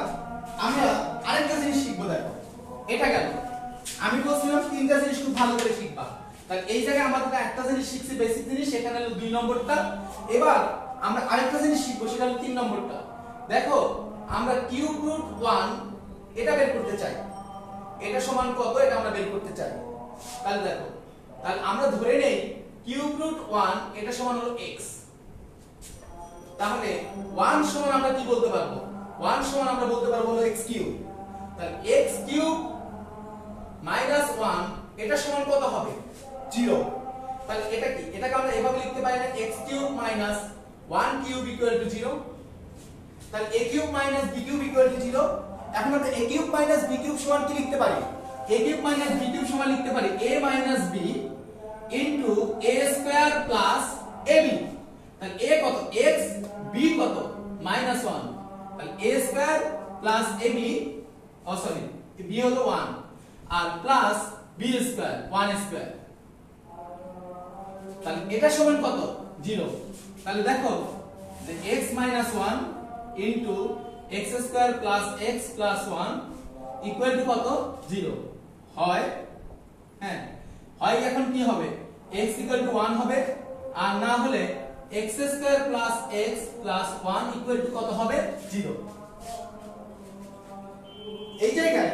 আমরা আরেকটা জিনিস শিখবো। দেখো এটা গেল, আমি বলছিলাম তিনটা জিনিস খুব ভালো করে শিখবা। তাহলে এই জায়গায় আমরা তো একটা জিনিস শিখছি বেসিক জিনিস, সেখানে হলো 2 নম্বরটা। এবার আমরা আরেকটা জিনিস শিখবো, সেটা হলো 3 নম্বরটা। দেখো আমরা কিউব রুট 1 এটা বের করতে চাই, এটা সমান কত এটা আমরা বের করতে চাই। তাহলে দেখো, তাহলে আমরা ধরে নেই কিউব রুট 1 এটা সমান হলো x। তাহলে 1 সমান আমরা কি বলতে পারবো? 1 সমান আমরা বলতে পারবো হলো x কিউব। তাহলে x কিউব মাইনাস 1 এটা সমান কত হবে? 0। তাহলে এটা কি? এটাকে আমরা এভাবে লিখতে পারি না x cube minus 1 cube equal to 0। তাহলে a cube minus b cube equal to 0। এখন আমরা a cube minus b cube সমান কি লিখতে পারি? a cube minus b cube সমান লিখতে পারি a minus b into a square plus ab। তাহলে a কত? x, b কত? মাইনাস 1। তাহলে a স্কয়ার প্লাস ab, ও সরি b হলো 1 আর প্লাস b স্কয়ার 1 স্কয়ার। তাহলে এটা সমান কত? 0। তাহলে দেখো যে x minus 1 into x square plus x plus 1 equal to কত? 0 হয়। হ্যাঁ হয়। এখন কি হবে? x ইকুয়াল টু 1 হবে, আর না হলে x square plus x plus 1 equal to কত হবে? 0। এই জায়গায়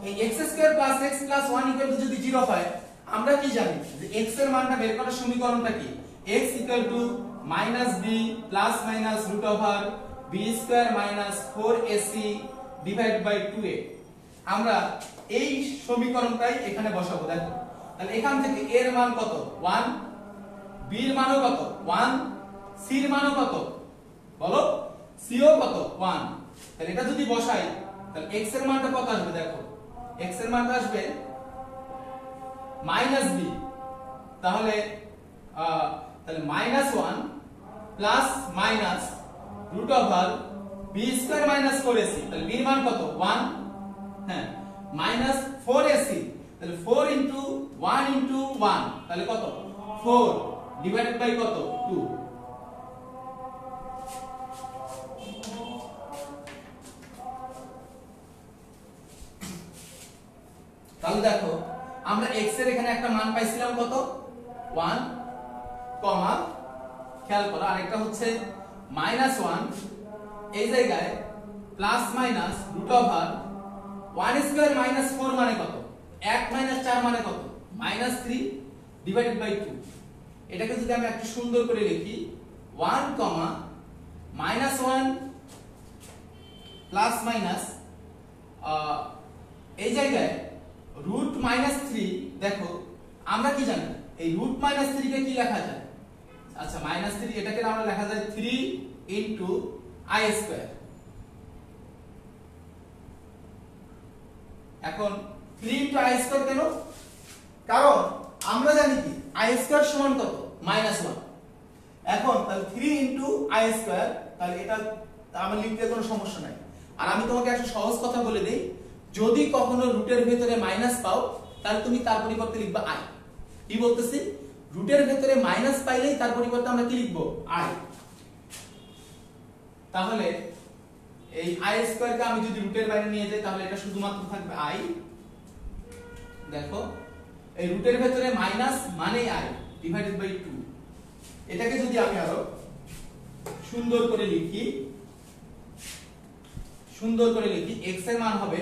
এই x square plus x plus 1 equal to যদি 0 হয়, আমরা কি জানি যে x এর মানটা বের করার সমীকরণটা কি? x equal to minus b plus minus root over b square minus 4ac divide by 2a। আমরা এই সমীকরণটাই এখানে বসাবো। দেখো তাহলে এখান থেকে a এর মান কত? 1, b এর মানও কত? 1, c এর মানও কত? বলো, c ও কত? 1। তাহলে এটা যদি বসাই তাহলে x এর মানটা কত আসবে? দেখো x এর মানটা আসবে মাইনাস b। তাহলে minus 1 plus minus root over b square minus 4ac। তাহলে b এর মান কত? 1। হ্যাঁ মাইনাস 4ac। তাহলে 4 ইনটু 1 ইনটু 1 তাহলে কত? 4 ডিভাইডেড বাই কত? 2। তাহলে দেখো আমরা x এর এখানে একটা মান পাইছিলাম কত? 1 কমা, খেয়াল করো আরেকটা হচ্ছে মাইনাস 1, এই জায়গায় plus minus root over 1 square minus 4 মানে কত? 1 মাইনাস 4 মানে কত? Minus 3 divided by 2। এটাকে যদি আমি একটু সুন্দর করে লিখি 1 কমা মাইনাস 1 প্লাস মাইনাস এই জায়গায় রুট মাইনাস 3। দেখো আমরা কি জানি এই রুট মাইনাস 3 কে কি লেখা যায়? আচ্ছা মাইনাস 3 এটাকে আমরা লেখা যায় 3 ইনটু i স্কয়ার। এখন 3 ইনটু i স্কয়ার কেন? কারণ আমরা জানি কি i স্কয়ার সমান কত? মাইনাস 1। এখন তাহলে 3 ইনটু i স্কয়ার, তাহলে এটা আমার লিখতে কোনো সমস্যা নাই। আর আমি তোমাকে একটা সহজ কথা বলে দেই, যদি কখনো রুটের ভেতরে মাইনাস পাও তাহলে তুমি তার পরিবর্তে লিখবা i। কি বলতেছি? রুটের ভেতরে মাইনাস পাইলেই তার পরিবর্তে আমরা কি লিখবো? i। তাহলে এই i স্কয়ার কে আমি যদি রুটের বাইরে নিয়ে যাই তাহলে এটা শুধুমাত্র থাকবে i। দেখো এই রুটের ভেতরে মাইনাস মানে i ডিভাইডেড বাই 2। এটাকে যদি আমি আরো সুন্দর করে লিখি x এর মান হবে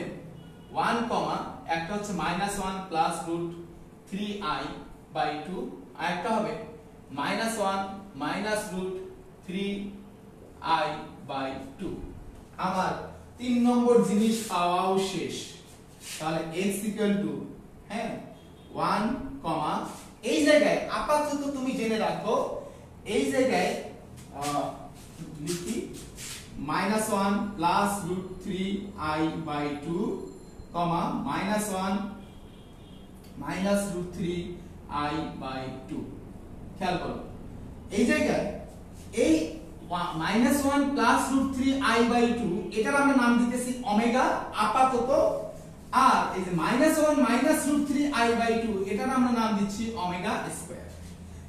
1 কমা একটা হচ্ছে -1 প্লাস রুট 3i বাই 2, আর একটা হবে -1 মাইনাস রুট 3i বাই 2। আমার 3 নম্বর জিনিস পাওয়াও শেষ। তাহলে x ইকুয়াল টু 1 কমা এই জায়গায় আপাতত তুমি জেনে রাখো, এই জায়গায় লিখি -1 প্লাস √3i/2 কমা -1 মাইনাস √3i/2। খেয়াল করো এই জায়গায় এই -1 প্লাস √3i/2 এটার আমরা নাম দিতেছি ওমেগা আপাতত, আর এই যে -1 মাইনাস √3i/2 এটার আমরা নাম দিচ্ছি ওমেগা স্কয়ার।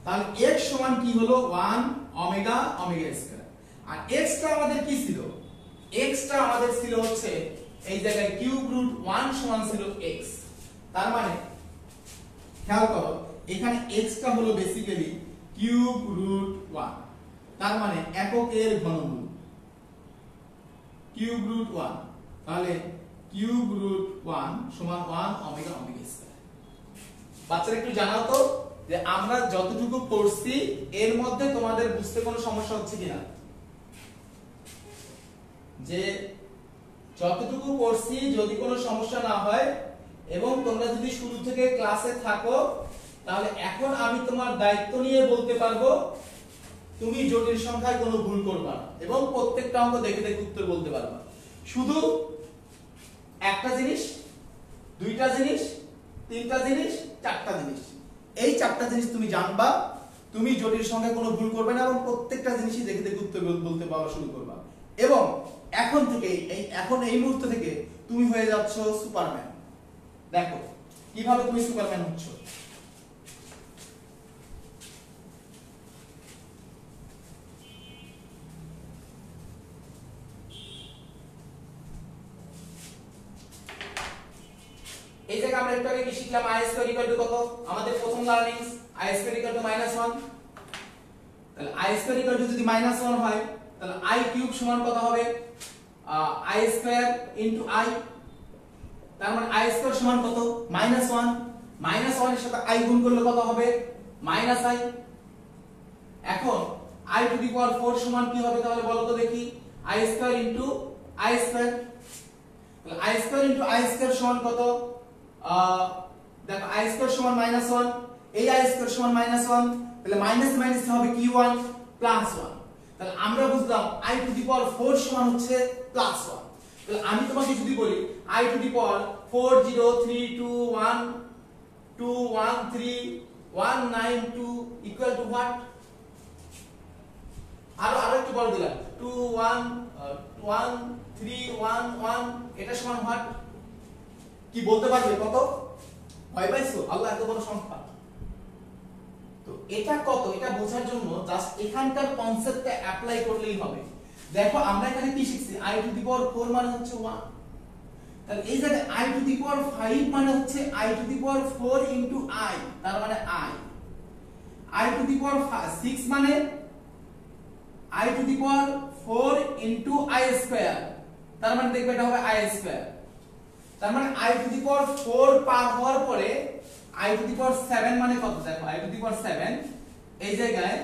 তাহলে x সমান কি হলো 1 ওমেগা ওমেগা স্কয়ার। আর x টা আমাদের কি ছিল, x টা আমাদের ছিল হচ্ছে এই জায়গায় কিউব রুট 1 সমান ছিল x। তার মানে খেয়াল করো এখানে x টা হলো বেসিক্যালি কিউব রুট 1, তার মানে এককের ঘনমূল কিউব রুট 1। তাহলে কিউব রুট 1 সমান 1 ওমেগা ওমেগা স্কয়ার। বাচ্চারা একটু জানাও তো যে আমরা যতটুকু পড়ছি এর মধ্যে তোমাদের বুঝতে কোনো সমস্যা হচ্ছে কিনা, যে যতটুকু পড়ছি যদি কোনো সমস্যা না হয় এবং তোমরা যদি শুরু থেকে ক্লাসে থাকো তাহলে এখন আমি তোমার দায়িত্ব নিয়ে বলতে পারবো তুমি জটিল সংখ্যায় কোনো ভুল করবে না এবং প্রত্যেকটা অঙ্ক দেখে দেখে উত্তর বলতে পারবা। শুধু একটা জিনিস, দুইটা জিনিস, তিনটা জিনিস, চারটা জিনিস, এই চারটা জিনিস তুমি জানবা, তুমি জটিল সংখ্যায় কোনো ভুল করবে না এবং প্রত্যেকটা জিনিসই দেখে দেখে উত্তর বলতে পারা শুরু করবা। এবং এখন থেকে এই মুহূর্ত থেকে তুমি হয়ে যাচ্ছ সুপারম্যান। দেখো কিভাবে তুমি সুপারম্যান হচ্ছ। এই জায়গায় আমরা একটু আগে কি শিখলাম, i স্কয়ার ইকুয়াল টু কত, আমাদের প্রথম learnings i square equal to -1। তাহলে i স্কয়ার ইকুয়াল টু যদি -1 হয় তাহলে i কিউব সমান কত হবে, i স্কয়ার ইনটু i। তার মানে i স্কয়ার সমান কত, -1, -1 এর সাথে i গুণ করলে কত হবে, -i। এখন i টু দি পাওয়ার 4 সমান কি হবে তাহলে বলো তো দেখি, i square into i square. তাহলে i square into i square সমান কত, দেখো i স্কয়ার সমান -1, এই i স্কয়ার সমান -1, তাহলে মাইনাস মাইনাস হবে কি 1 প্লাস 1। তাহলে আমরা বুঝলাম i টু দি পাওয়ার 4 সমান হচ্ছে প্লাস 1। তাহলে আমি তোমাকে যদি বলি i to the power 40321213192 equal to what, আরো একটু বড় দিলাম 211311 এটা সমান হোয়াট, কি বলতে পারবে কত? ভয় পাইছো? আল্লাহ এত বড় সংখ্যা। তো এটা কত এটা বোঝার জন্য জাস্ট এখানকার কনসেপ্টটা অ্যাপ্লাই করলেই হবে। দেখো আমরা এখানে কি শিখছি, i টু দি পাওয়ার 4 মানে হচ্ছে 1। তাহলে এই জায়গায় i টু দি পাওয়ার 5 মানে হচ্ছে i to the power 4 into i, তার মানে i টু দি পাওয়ার 6 মানে i to the power 4 into i square, তার মানে দেখবে এটা হবে i স্কয়ার। তার মানে i টু দি পাওয়ার 4 পার হওয়ার পরে i টু দি পাওয়ার 7 মানে কত, দেখো i টু দি পাওয়ার 7 এই জায়গায়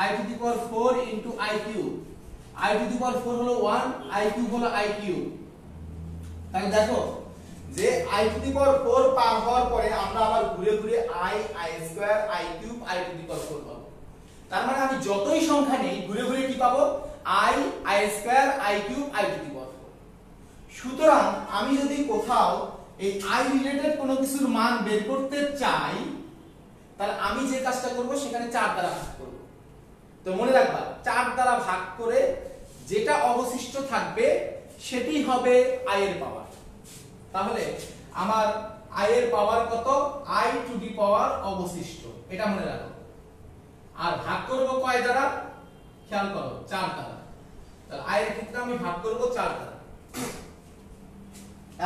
i to the power 4 into i cube, i to the power 4 হলো 1, i কিউব হলো i কিউব। তাহলে দেখো যে i টু দি পাওয়ার 4 পার হওয়ার পরে আমরা আবার ঘুরে ঘুরে i square i cube i to the power 4 পাবো। তার মানে আমি যতই সংখ্যা নেই ঘুরে ঘুরে কি পাবো, i square i cube i to the power 4। সুতরাং আমি যদি কোথাও এই i রিলেটেড কোনো কিছুর মান বের করতে চাই তাহলে আমি যে কাজটা করব সেখানে 4 দ্বারা ভাগ করব। তো মনে রাখবা 4 দ্বারা ভাগ করে যেটা অবশিষ্ট থাকবে সেটি হবে i এর পাওয়ার। তাহলে আমার i এর পাওয়ার কত, i টু দি পাওয়ার অবশিষ্ট, এটা মনে রাখো। আর ভাগ করব কয় দ্বারা, খেয়াল করো 4 দ্বারা। তাহলে i এর ক্ষেত্রে আমি ভাগ করব 4 দ্বারা।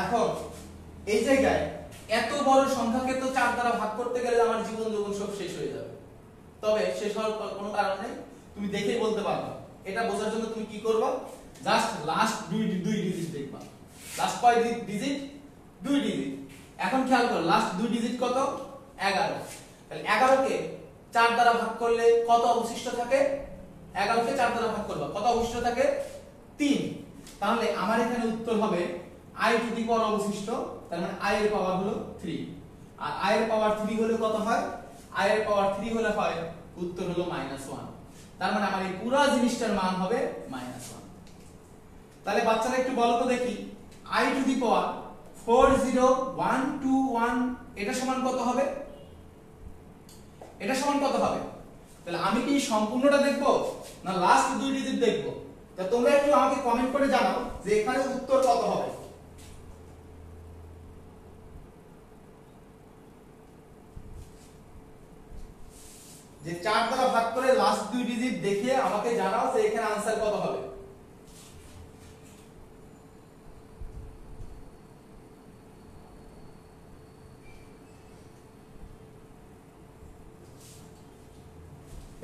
এখন এই জায়গায় এত বড় সংখ্যাকে তো 4 দ্বারা ভাগ করতে গেলে আমার জীবন যৌবন সব শেষ হয়ে যাবে। তবে শেষ হওয়ার কোনো কারণ নেই, তুমি দেখেই বলতে পারবে। এটা বোঝার জন্য তুমি কি করবে, জাস্ট লাস্ট দুই ডিজিট দেখবা। লাস্ট কয় ডিজিট, 2 ডিজিট। এখন খেয়াল করো লাস্ট 2 ডিজিট কত, 11। তাহলে 11 কে 4 দ্বারা ভাগ করলে কত অবশিষ্ট থাকে, 11 কে 4 দ্বারা ভাগ করবা কত অবশিষ্ট থাকে, 3। তাহলে আমার এখানে উত্তর হবে i টু দি পাওয়ার অবশিষ্ট, তার মানে i এর পাওয়ার হলো 3। আর i এর পাওয়ার 3 হলে কত হয়, i এর পাওয়ার 3 হলে হয় উত্তর হলো -1। তার মানে আমার এই পুরো জিনিসটার মান হবে -1। তাহলে বাচ্চারা একটু বলো তো দেখি i টু দি পাওয়ার 40121 এটা সমান কত হবে? এটা সমান কত হবে? তাহলে আমি কি সম্পূর্ণটা দেখব না লাস্ট দুই ডিজিট দেখব? তা তোমরা একটু আমাকে কমেন্ট করে জানাও যে এখানে উত্তর কত হবে। যে 4 দ্বারা ভাগ করে লাস্ট দুই ডিজিট দেখে আমাকে জানাও যে এখানে आंसर কত হবে।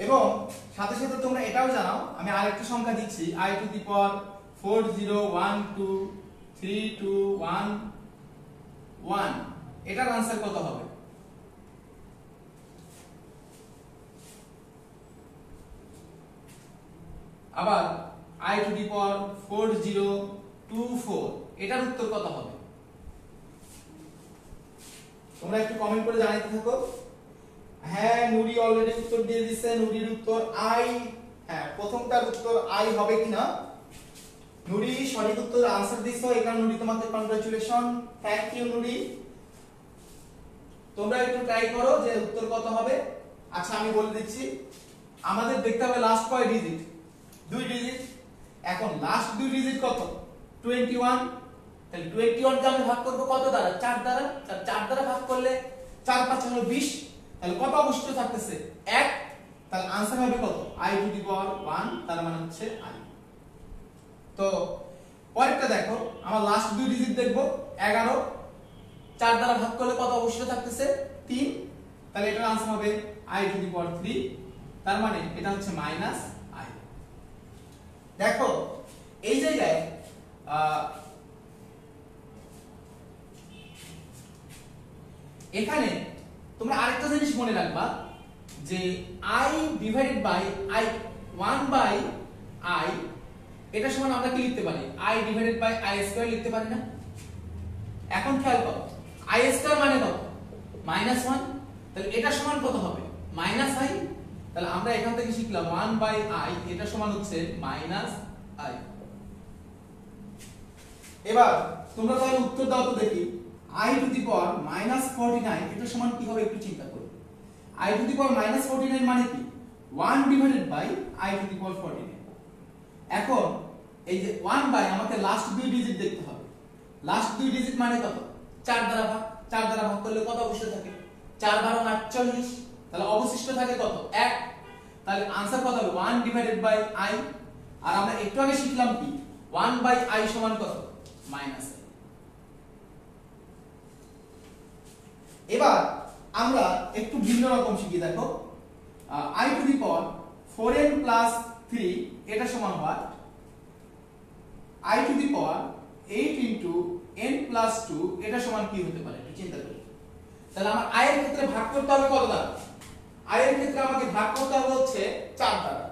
এবং সাথে সাথে তোমরা এটাও জানাও, আমি আরেকটা সংখ্যা দিচ্ছি i টু দি পাওয়ার 4012321 এটার आंसर কত হবে? আবার i টু দি পাওয়ার 4024 এটার উত্তর কত হবে? তোমরা একটু কমেন্ট করে জানাতে থাকো। হ্যাঁ নুরি অলরেডি উত্তর দিয়ে দিয়েছে, নুরির উত্তর i। হ্যাঁ প্রথমটার উত্তর i হবে কিনা? নুরি সঠিক উত্তর आंसर দিছো, এখানে নুরি তোমাকে কংগ্রাচুলেশন, থ্যাংক ইউ নুরি। তোমরা একটু ট্রাই করো যে উত্তর কত হবে। আচ্ছা আমি বলে দিচ্ছি, আমাদের দেখতে হবে লাস্ট কয় ডিজিট? দুই ডিজিট। এখন লাস্ট দুই ডিজিট কত? 21। তাহলে 21 কে আমি ভাগ করব কত দ্বারা? 4 দ্বারা। 4 দ্বারা ভাগ করলে 4 5 হলো 20। তাহলে কত অবশিষ্ট থাকতেছে? 1। তাহলে आंसर হবে কত? i টু দি পাওয়ার 1, তার মানে হচ্ছে i। তো পরেরটা দেখো, আমার লাস্ট দুই ডিজিট দেখব 11। 4 দ্বারা ভাগ করলে কত অবশিষ্ট থাকতেছে? 3। তাহলে এটার आंसर হবে i টু দি পাওয়ার 3, তার মানে এটা হচ্ছে -i। দেখো এই জায়গায় এখানে তোমরা আরেকটা জিনিস মনে রাখবা যে i divided by i 1/i এটা সমান আমরা কি লিখতে পারি? i divided by i square লিখতে পারি না? এখন খেয়াল করো i স্কয়ার মানে কত? -1। তাহলে এটা সমান কত হবে? -i। তাহলে আমরা এখান থেকে শিখলাম 1/i এটা সমান হচ্ছে -i। এবার তোমরা তাহলে উত্তর দাও তো দেখি, i টু দি পাওয়ার -49 এটা সমান কি হবে একটু চিন্তা করো। i টু দি পাওয়ার -49 মানে কি? 1 divided by i to the power 49। এখন এই যে 1 বাই আমাকে লাস্ট দুই ডিজিট দেখতে হবে। লাস্ট দুই ডিজিট মানে কত? 4 দ্বারা ভাগ। 4 দ্বারা ভাগ করলে কত অবশিষ্ট থাকে? 4 12 48। তাহলে অবশিষ্ট থাকে কত? 1। তাহলে आंसर কত হবে? 1 ডিভাইডেড বাই i। আর আমরা একটু আগে শিখলাম কি 1/i সমান কত? -i। এবার আমরা একটু ভিন্ন রকম শিখি। দেখো i to the power 4n plus 3 এটা সমান হয় i to the power 8 into n plus 2 এটা সমান কি হতে পারে একটু চিন্তা করি। তাহলে আমার i এর ক্ষেত্রে ভাগ করতে হবে কত দ্বারা? i এর ক্ষেত্রে আমাকে ভাগ করতে হবে হচ্ছে 4 দ্বারা।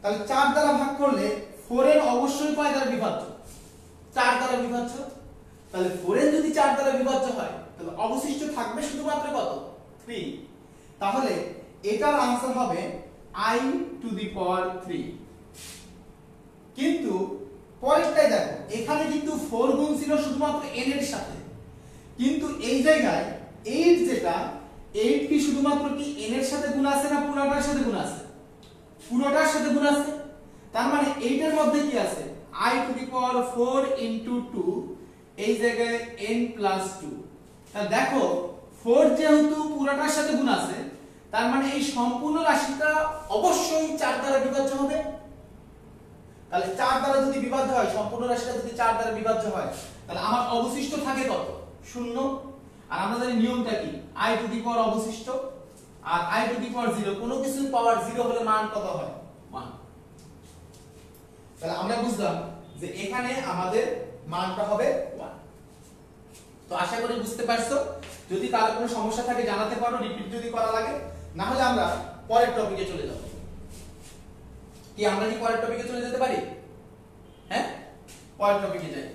তাহলে 4 দ্বারা ভাগ করলে 4n অবশ্যই কয় দ্বারা বিভাজ্য? 4 দ্বারা বিভাজ্য। তাহলে 4n যদি 4 দ্বারা বিভাজ্য হয় তাহলে অবশিষ্ট থাকবে শুধুমাত্র কত? 3। তাহলে এটার आंसर হবে i টু দি পাওয়ার 3। কিন্তু পরেরটাই দেখো, এখানে কিন্তু 4 গুণ ছিল শুধুমাত্র n এর সাথে, কিন্তু এই জায়গায় 8 যেটা 8 কি শুধুমাত্র কি n এর সাথে গুণ আছে না পুরোটার সাথে গুণ আছে? পুরোটার সাথে গুণ আছে। তার মানে 8 এর মধ্যে কি আছে? i to the power 4 into 2 এই জায়গায় n প্লাস 2। তাহলে দেখো 4 যেহেতু পুরোটার সাথে গুণ আছে তার মানে এই সম্পূর্ণ রাশিটা অবশ্যই 4 দ্বারা বিভাজ্য হবে। তাহলে 4 দ্বারা যদি বিভাজ্য হয়, সম্পূর্ণ রাশিটা যদি 4 দ্বারা বিভাজ্য হয় তাহলে আমার অবশিষ্ট থাকে কত? 0। আর আমরা জানি নিয়মটা কি, i টু দি পাওয়ার অবশিষ্ট আর i টু দি পাওয়ার 0 কোনো কিছুর পাওয়ার 0 হলে মান কত হয়? 1। তাহলে আমরা বুঝলাম যে এখানে আমাদের মানটা হবে 1। তো আশা করি বুঝতে পারছো। যদি কারো কোনো সমস্যা থাকে জানাতে পারো, রিপিট যদি করা লাগে, না হলে আমরা পরের টপিকে চলে যাব। কি আমরা কি পরের টপিকে চলে যেতে পারি? হ্যাঁ পরের টপিকে যাই।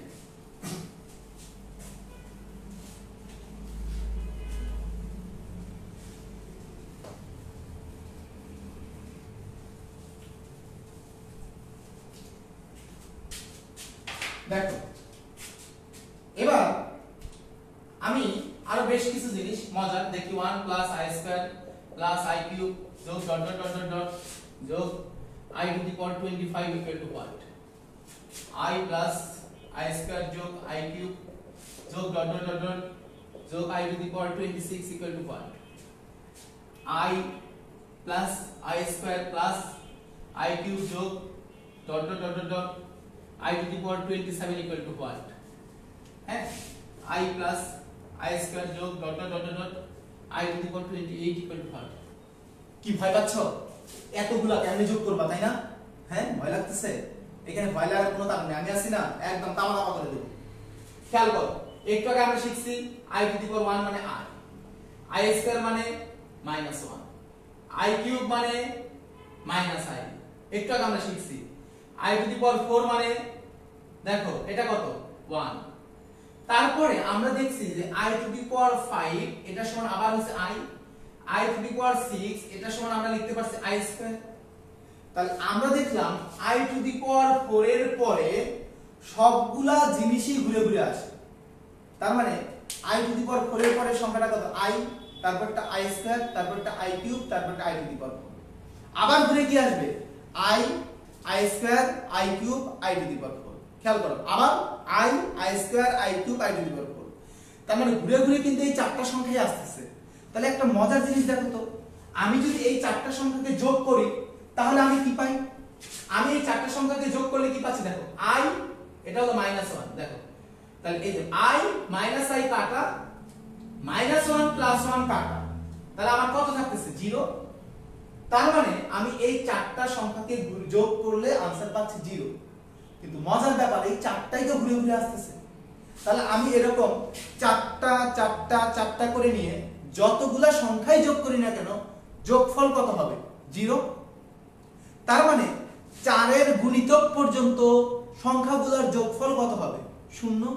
দেখো এবার আমি আরো বেশ কিছু জিনিস মজার দেখি 1 plus I square plus I cube যোগ dot dot dot dot dot যোগ i to the power 25 equal to what i plus I square যোগ আই কিউব যোগ ডট ডট ডট ডট যোগ i to the power 26 equal to what i plus I square plus I cube যোগ dot dot dot dot dot i to the power 27 equal to what হ্যাঁ i plus I square যোগ dot dot dot dot i to the power 28 equal to what কি ভয় পাচ্ছ এতগুলা কেমনে যোগ করবা তাই না হ্যাঁ ভয় লাগতেছে এখানে ভয় লাগার কোনো কারণ নেই আমি আছি না একদম তামা তামা করে দেব খেয়াল করো একটু আগে আমরা শিখছি i টু দি পাওয়ার 1 মানে i স্কয়ার মানে -1 i কিউব মানে -i একটু আগে আমরা শিখছি i টু দি পাওয়ার 4 মানে দেখো এটা কত 1 তারপরে আমরা দেখছি যে i টু দি পাওয়ার 5 এটা সমান আবার হচ্ছে i টু দি পাওয়ার 6 এটা সমান আমরা লিখতে পারছি i স্কয়ার তাহলে আমরা দেখলাম i টু দি পাওয়ার 4 এর পরে সবগুলা জিনিসই ঘুরে ঘুরে আসে তার মানে i টু দি পাওয়ার 4 এর পরে সংখ্যাটা কত i তারপরটা i স্কয়ার তারপরটা i কিউব তারপরটা i টু দি পাওয়ার 4 আবার ঘুরে কি আসবে i square i cube i to the power 4 খেয়াল করো আবার i square i cube i to the power 4 তার মানে ঘুরে ঘুরে কিন্তু এই চারটা সংখ্যাই আসছে তাহলে একটা মজার জিনিস দেখো তো আমি যদি এই চারটা সংখ্যাকে যোগ করি তাহলে আমি কি পাই আমি এই চারটা সংখ্যাকে যোগ করলে কি পাচ্ছি দেখো i এটা হলো -1 দেখো তাহলে এই যে i - i কাটা -1 + 1 কাটা তাহলে আমার কত থাকতেছে 0 তার মানে আমি এই চারটা সংখ্যাকে যোগ করলে आंसर পাচ্ছি 0 কিন্তু মজার ব্যাপার এই চারটাই তো ঘুরে ঘুরে আসতেছে তাহলে আমি এরকম চারটা করে নিয়ে যতগুলা সংখ্যাই যোগ করি না কেন যোগফল কত হবে 0 তার মানে 4 এর গুণিতক পর্যন্ত সংখ্যাগুলোর যোগফল কত হবে 0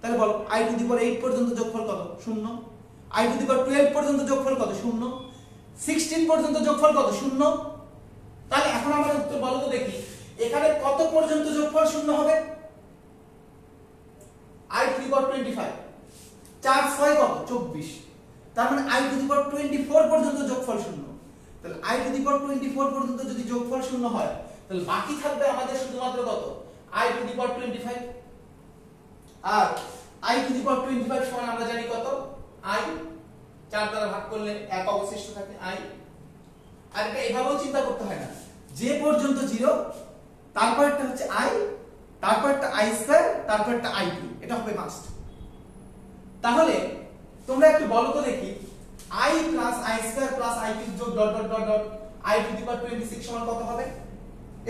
তাহলে বলো i টু দি পাওয়ার 8 পর্যন্ত যোগফল কত 0 i টু দি পাওয়ার 12 পর্যন্ত যোগফল কত 0 16 পর্যন্ত যোগফল কত 0 তাহলে এখন আমরা উত্তর বলো তো দেখি এখানে কত পর্যন্ত যোগফল 0 হবে i টু দি পাওয়ার 25 4 6 কত 24 তার মানে i টু দি পাওয়ার 24 পর্যন্ত যোগফল 0 তাহলে i টু দি পাওয়ার 24 পর্যন্ত যদি যোগফল 0 হয় তাহলে বাকি থাকবে আমাদের শুধুমাত্র কত i টু দি পাওয়ার 25 আর i টু দি পাওয়ার 25 সমান আমরা জানি কত i 4 দ্বারা ভাগ করলে এক অবশিষ্ট থাকে i আর এটা এভাবেও চিন্তা করতে হয় না যে পর্যন্ত 0 তারপরটা হচ্ছে i তারপরটা i স্কয়ার তারপরটা i কিউব এটা হবে মাস্ট তাহলে তোমরা একটু বলো তো দেখি i plus i square plus i cube যোগ dot dot dot dot i to the power 26 সমান কত হবে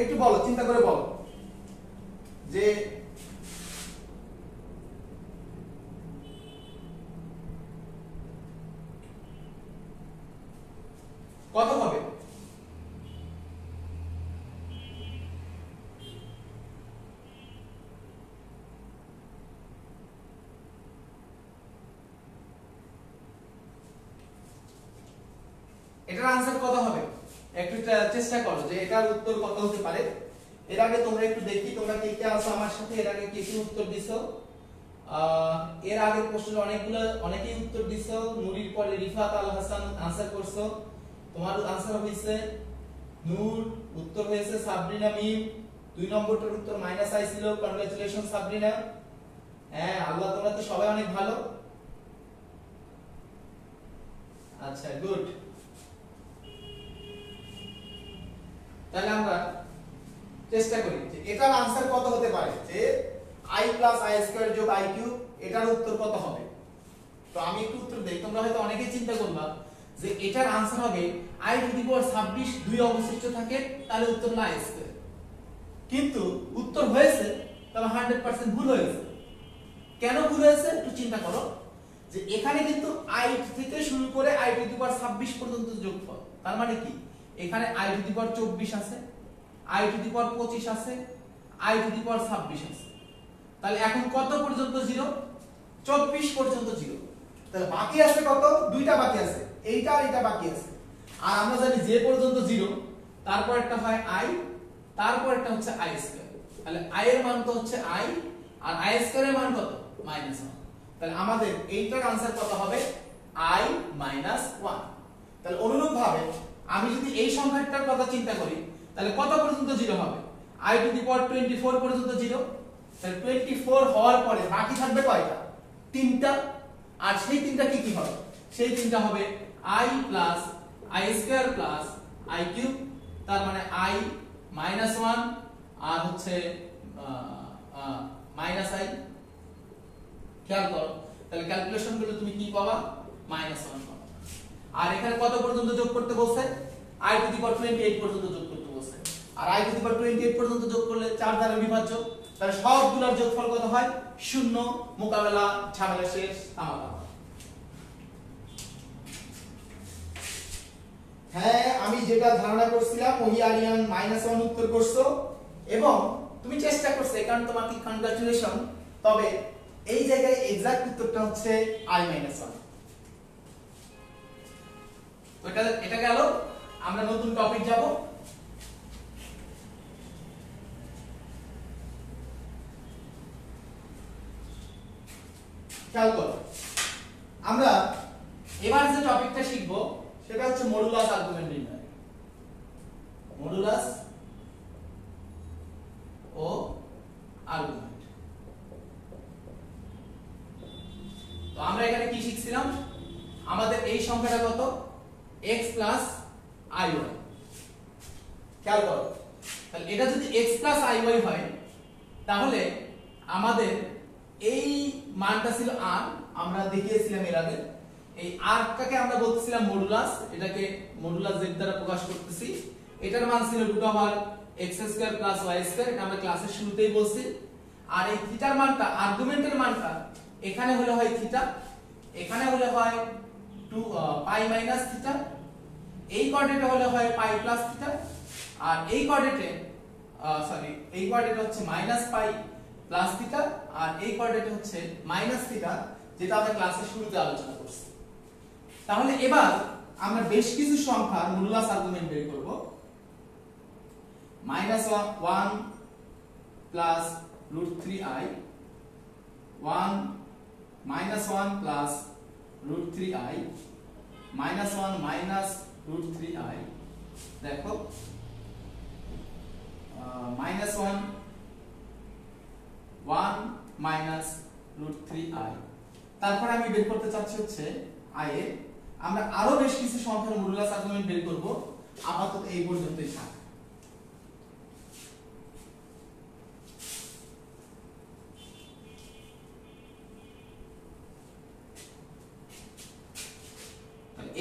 একটু বলো চিন্তা করে বলো যে কত হবে এটার आंसर কত হবে একটু চেষ্টা করো যে এটার উত্তর কত হতে পারে এর আগে তোমরা একটু দেখি তোমরা কে কে আছো আমার সাথে এর আগে কে কি উত্তর দিছো এর আগের প্রশ্নের অনেকেই উত্তর দিছো নুরির পরে রিফাত আল হাসান आंसर করছো তোমার आंसर হইছে নূর উত্তর হয়েছে সাবরিনা মিম 2 নম্বরটার উত্তর -i ছিল কংগ্রাচুলেশন সাবরিনা হ্যাঁ আল্লাহ তোমরা তো সবাই অনেক ভালো আচ্ছা গুড তাহলে আমরা চেষ্টা করি যে এটার आंसर কত হতে পারে যে i + i স্কয়ার যোগ i কিউব এটার উত্তর কত হবে তো আমি একটু উত্তর দেই তোমরা হয়তো অনেকেই চিন্তা করবা যে এটার आंसर হবে i টু দি পাওয়ার 26 দুই অবশিষ্ট থাকে তাহলে উত্তর না i স্কয়ার কিন্তু উত্তর হয়েছে তবে 100% ভুল হয়েছে কেন ভুল হয়েছে একটু চিন্তা করো যে এখানে কিন্তু i থেকে শুরু করে i টু দি পাওয়ার 26 পর্যন্ত যোগফল তার মানে কি এখানে i টু দি পাওয়ার 24 আছে i টু দি পাওয়ার 25 আছে i টু দি পাওয়ার 26 আছে তাহলে এখন কত পর্যন্ত 0 24 পর্যন্ত 0 তাহলে বাকি আছে কত দুইটা বাকি আছে এইটা আর এটা বাকি আছে আর আমরা জানি যে পর্যন্ত 0 তারপর একটা হয় i তারপর একটা হচ্ছে i স্কয়ার তাহলে i এর মান তো হচ্ছে i, আর i স্কয়ার এর মান কত -1। তাহলে আমাদের এইটার आंसर কত হবে i -1। তাহলে অনুরূপভাবে আমি যদি এই সংখ্যাটার কথা চিন্তা করি তাহলে কত পর্যন্ত 0 হবে i টু দি পাওয়ার 24 পর্যন্ত 0। তাহলে 24 হওয়ার পরে বাকি থাকবে কয়টা তিনটা, আর সেই তিনটা কি কি হবে সেই তিনটা হবে i plus i square plus i cube, তার মানে i -1 আর হচ্ছে মাইনাস i। খেয়াল করো তাহলে ক্যালকুলেশন করলে তুমি কি পাবা -1 পাবা। আর এখানে কত পর্যন্ত যোগ করতে বলছে i টু দি পাওয়ার 28 পর্যন্ত যোগ করতে বলছে, আর i টু দি পাওয়ার 28 পর্যন্ত যোগ করলে 4 দ্বারা বিভাজ্য। তাহলে সবগুলোর যোগফল কত হয় 0। মোকাবেলা ঝামেলা শেষ, তামাকা। হ্যাঁ আমি যেটা ধারণা করছিলাম ওই আরিয়ান -1 উত্তর করছো এবং তুমি চেষ্টা করছো, এই কারণে তোমাকে কংগ্রাচুলেশন। তবে এই জায়গায় এক্সাক্ট উত্তরটা হচ্ছে i -1। তো এটা গেল। আমরা নতুন টপিক যাব। খেয়াল করো আমরা এবার যে টপিকটা শিখবো সেটা হচ্ছে মডুলাস আর্গুমেন্ট নির্ণয়। মডুলাস ও আর্গুমেন্ট। তো আমরা এখানে কি শিখছিলাম, আমাদের এই সংখ্যাটা কত x প্লাস iy। খেয়াল করো তাহলে এটা যদি x প্লাস iy হয় তাহলে আমাদের এই মানটা ছিল r, আমরা দেখিয়েছিলাম এর আগে। এই rটাকে আমরা বলতেছিলাম মডুলাস, এটাকে মডুলাস z দ্বারা প্রকাশ করতেছি। এটার মান ছিল √x² + y², এটা আমরা ক্লাসের শুরুতেই বলছি। আর এই থিটার মানটা আর্গুমেন্টের মানটা এখানে হলে হয় থিটা, এখানে হলে হয় 2 পাই মাইনাস থিটা, এই কোঅর্ডিনেটে হলে হয় পাই প্লাস থিটা, আর এই কোঅর্ডিনেটে এই কোঅর্ডিনেটে হচ্ছে মাইনাস পাই প্লাস থিটা, আর এই কোঅর্ডিনেটে হচ্ছে মাইনাস থিটা, যেটা আমরা ক্লাসের শুরুতে আলোচনা করছি। তাহলে এবার আমরা বেশ কিছু সংখ্যার মডুলাস আর্গুমেন্ট বের করব। -1 plus √3i, 1 -1 plus √3i, -1 minus √3i। দেখো -1 1 মাইনাস √3i। তারপর আমি বের করতে চাচ্ছি হচ্ছে i এর। আমরা আরো বেশ কিছু সংখ্যার মডুলাস আর্গুমেন্ট বের করব, আপাতত এই পর্যন্তই থাক।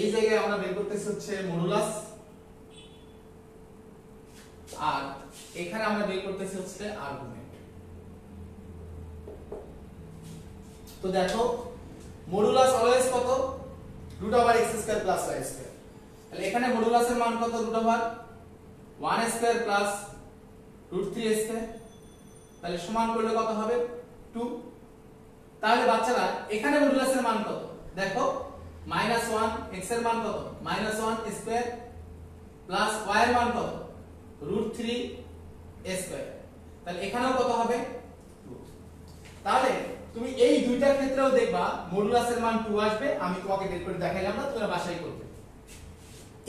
এই জায়গায় আমরা বের করতেছি হচ্ছে মডুলাস, আর এখানে আমরা বের করতেছি হচ্ছে আর্গুমেন্ট। তো দেখো মডুলাস অলওয়েজ কত √x² + y²। তাহলে এখানে মডুলাসের মান কত √1² প্লাস √3² তাহলে সমান করলে কত হবে 2। তাহলে বাচ্চারা এখানে মডুলাসের মান কত দেখো -1, x এর মান কত -1² প্লাস y এর মান কত √3² তাহলে এখানেও কত হবে 2। তাহলে তুমি এই দুইটার ক্ষেত্রেও দেখবা মডুলাসের মান 2 আসবে। আমি তোমাকে বের করে দেখাইলাম না, তোমরা বাসায় করবে।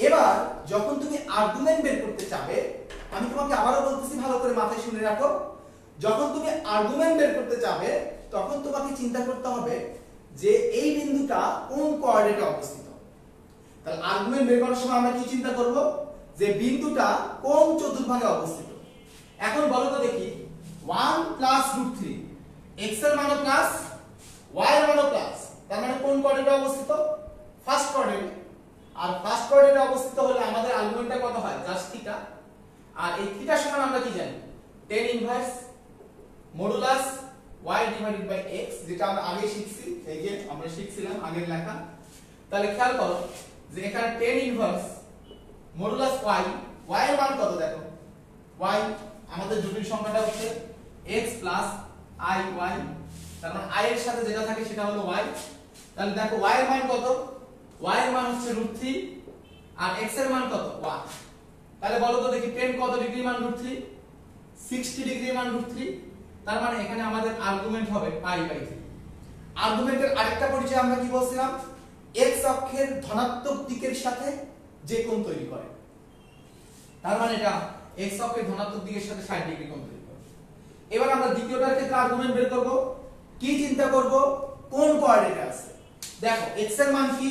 এবার যখন তুমি আর্গুমেন্ট বের করতে চাবে, আমি তোমাকে আবারও বলতেছি ভালো করে মাথায় শুনে রাখো, যখন তুমি আর্গুমেন্ট বের করতে চাবে তখন তোমাকে চিন্তা করতে হবে যে এই বিন্দুটা কোন কোঅর্ডিনেটে অবস্থিত। তাহলে আর্গুমেন্ট বের করার সময় আমরা কি চিন্তা করব যে বিন্দুটা কোন চতুর্ভাগে অবস্থিত। এখন বলো তো দেখি 1 প্লাস √3 x এর মান প্লাস y এর মান প্লাস, তার মানে কোন কোঅর্ডিনেটে অবস্থিত ফার্স্ট কোঅর্ডিনেটে। আর ফার্স্ট কোঅর্ডিনেটে অবস্থিত হলে আমাদের আর্গুমেন্টটা কত হয় জাস্ট থিটা। আর এই থিটা সমান আমরা কি জানি tan inverse modulus y divided by x, যেটা আমরা আগে শিখছি, এই যে আমরা শিখছিলাম আগের লেখা। তাহলে খেয়াল করো যে এখানে tan inverse modulus y, y এর মান কত দেখো y আমাদের জটিল সংখ্যাটা হচ্ছে x প্লাস i y, তার মানে i এর সাথে যেটা থাকে সেটা হলো y। তাহলে দেখো y এর মান কত, y এর মান হচ্ছে √3 আর x এর মান কত 1। তাহলে বলো তো দেখি tan কত ডিগ্রি মান √3 60 ডিগ্রি মান √3, তার মানে এখানে আমাদের আর্গুমেন্ট হবে π/3। আর্গুমেন্টের আরেকটা পরিচয় আমরা কি বলছিলাম, x অক্ষের ধনাত্মক দিকের সাথে যে কোণ তৈরি করে, তার মানে এটা x অক্ষের ধনাত্মক দিকের সাথে 60 ডিগ্রি কোণ তৈরি করে। এবার আমরা দ্বিতীয়টার ক্ষেত্রে আর্গুমেন্ট বের করব, কি চিন্তা করব, কোন কোঅর্ডিনেটে আছে। দেখো x এর মান কি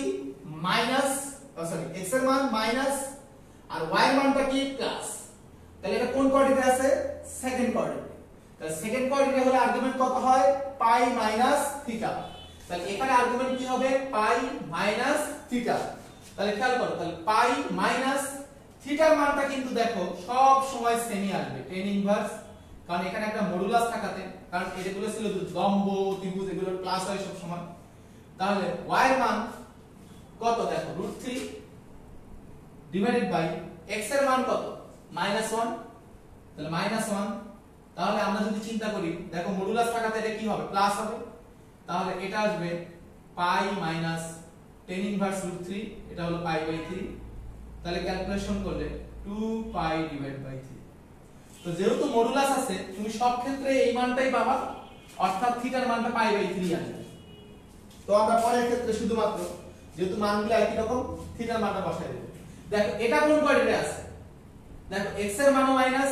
x এর মান মাইনাস আর y এর মানটা কি প্লাস, তাহলে এটা কোন কোঅর্ডিনেটে আছে, সেকেন্ড কোঅর্ডিনেটে। তাহলে সেকেন্ড কোঅর্ডিনেটে হলে আর্গুমেন্ট কত হয়, π - θ। তাহলে এখানে আর্গুমেন্ট কি হবে, π - θ। তাহলে খেয়াল করো, তাহলে π - θ এর মানটা কিন্তু দেখো সব সময় সেমই আসবে, tan ইনভার্স, কারণ এখানে একটা মডুলাস থাকাতে, কারণ এগুলো ছিল লম্ব ত্রিভুজ, এগুলো প্লাস হয় সব সময়। তাহলে y এর মান কত, দেখো √3 ডিভাইডেড বাই x এর মান কত, -1, তাহলে -1। তাহলে আমরা যদি চিন্তা করি, দেখো মডুলাস থাকাতে এটা কি হবে, প্লাস হবে, তাহলে এটা আসবে π - tan ইনভার্স √3, এটা হলো π/3। তাহলে ক্যালকুলেশন করলে 2π / 3। তো যেহেতু মডুলাস আছে, তুমি সব ক্ষেত্রে এই মানটাই পাবা, অর্থাৎ থিটার মানটা π/3 আসবে। তো আমরা পরের ক্ষেত্রে শুধুমাত্র যেহেতু মানগুলো একই রকম, থিটার মানটা বসাই দেব। দেখো এটা কোন কোঅর্ডিনেটে আছে, দেখো x এর মানও মাইনাস,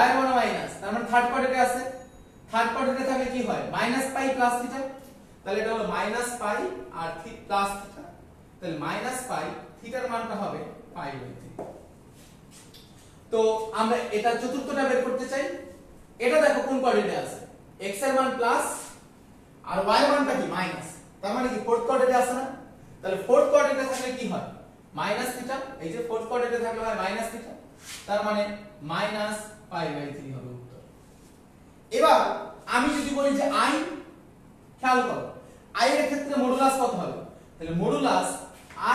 y এর মানও মাইনাস, তার মানে থার্ড কোঅর্ডিনেটে আছে। থার্ড কোঅর্ডিনেটে থাকলে কি হয়, -π + θ, তাহলে এটা হলো -π আর প্লাস θ, তাহলে -π, থিটার মানটা হবে π/3। তো আমরা এটা চতুর্থটা বের করতে চাই। এটা দেখো কোন কোঅর্ডিনেটে আছে, x এর মান প্লাস আর y এর মানটা কি মাইনাস, তার মানে কি ফোর্থ কোঅর্ডিনেটে আছে না। তাহলে ফোর্থ কোঅর্ডিনেটে থাকলে কি হয়, -θ, এই যে ফোর্থ কোঅর্ডিনেটে থাকলে হয় -θ, তার মানে -π/3 হবে উত্তর। এবার আমি যদি বলি যে i, খেয়াল করো i এর ক্ষেত্রে মডুলাস কত হবে, তাহলে মডুলাস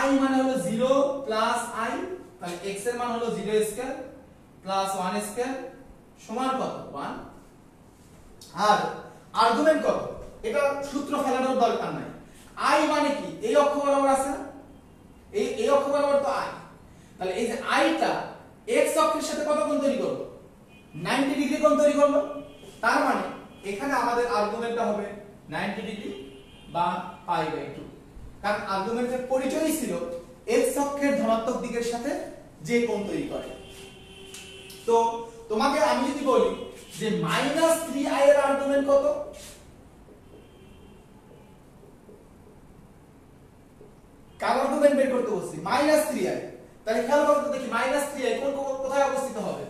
i মানে হলো 0 প্লাস i, তাহলে x এর মান হলো 0² প্লাস 1² সমান কত, 1। আর আর্গুমেন্ট কত, এটা সূত্র ফেলানোর দরকার নাই। i মানে কি, এই অক্ষ বরাবর আছে না, এই অক্ষ বরাবর তো i, তাহলে এই যে i টা x অক্ষের সাথে কত কোণ তৈরি করলো, 90 ডিগ্রি কোণ তৈরি করলো। তার মানে এখানে আমাদের আর্গুমেন্টটা হবে 90 ডিগ্রি বা π/2, কারণ আর্গুমেন্টের পরিচয়ই ছিল x অক্ষের ধনাত্মক দিকের সাথে যে কোণ তৈরি করে। তো তোমাকে আমি যদি বলি যে -3i এর আর্গুমেন্ট কত, কার আর্গুমেন্ট বের করতে বলছি, -3i। তাহলে খেয়াল করো তো দেখি -3i কোথায় অবস্থিত হবে,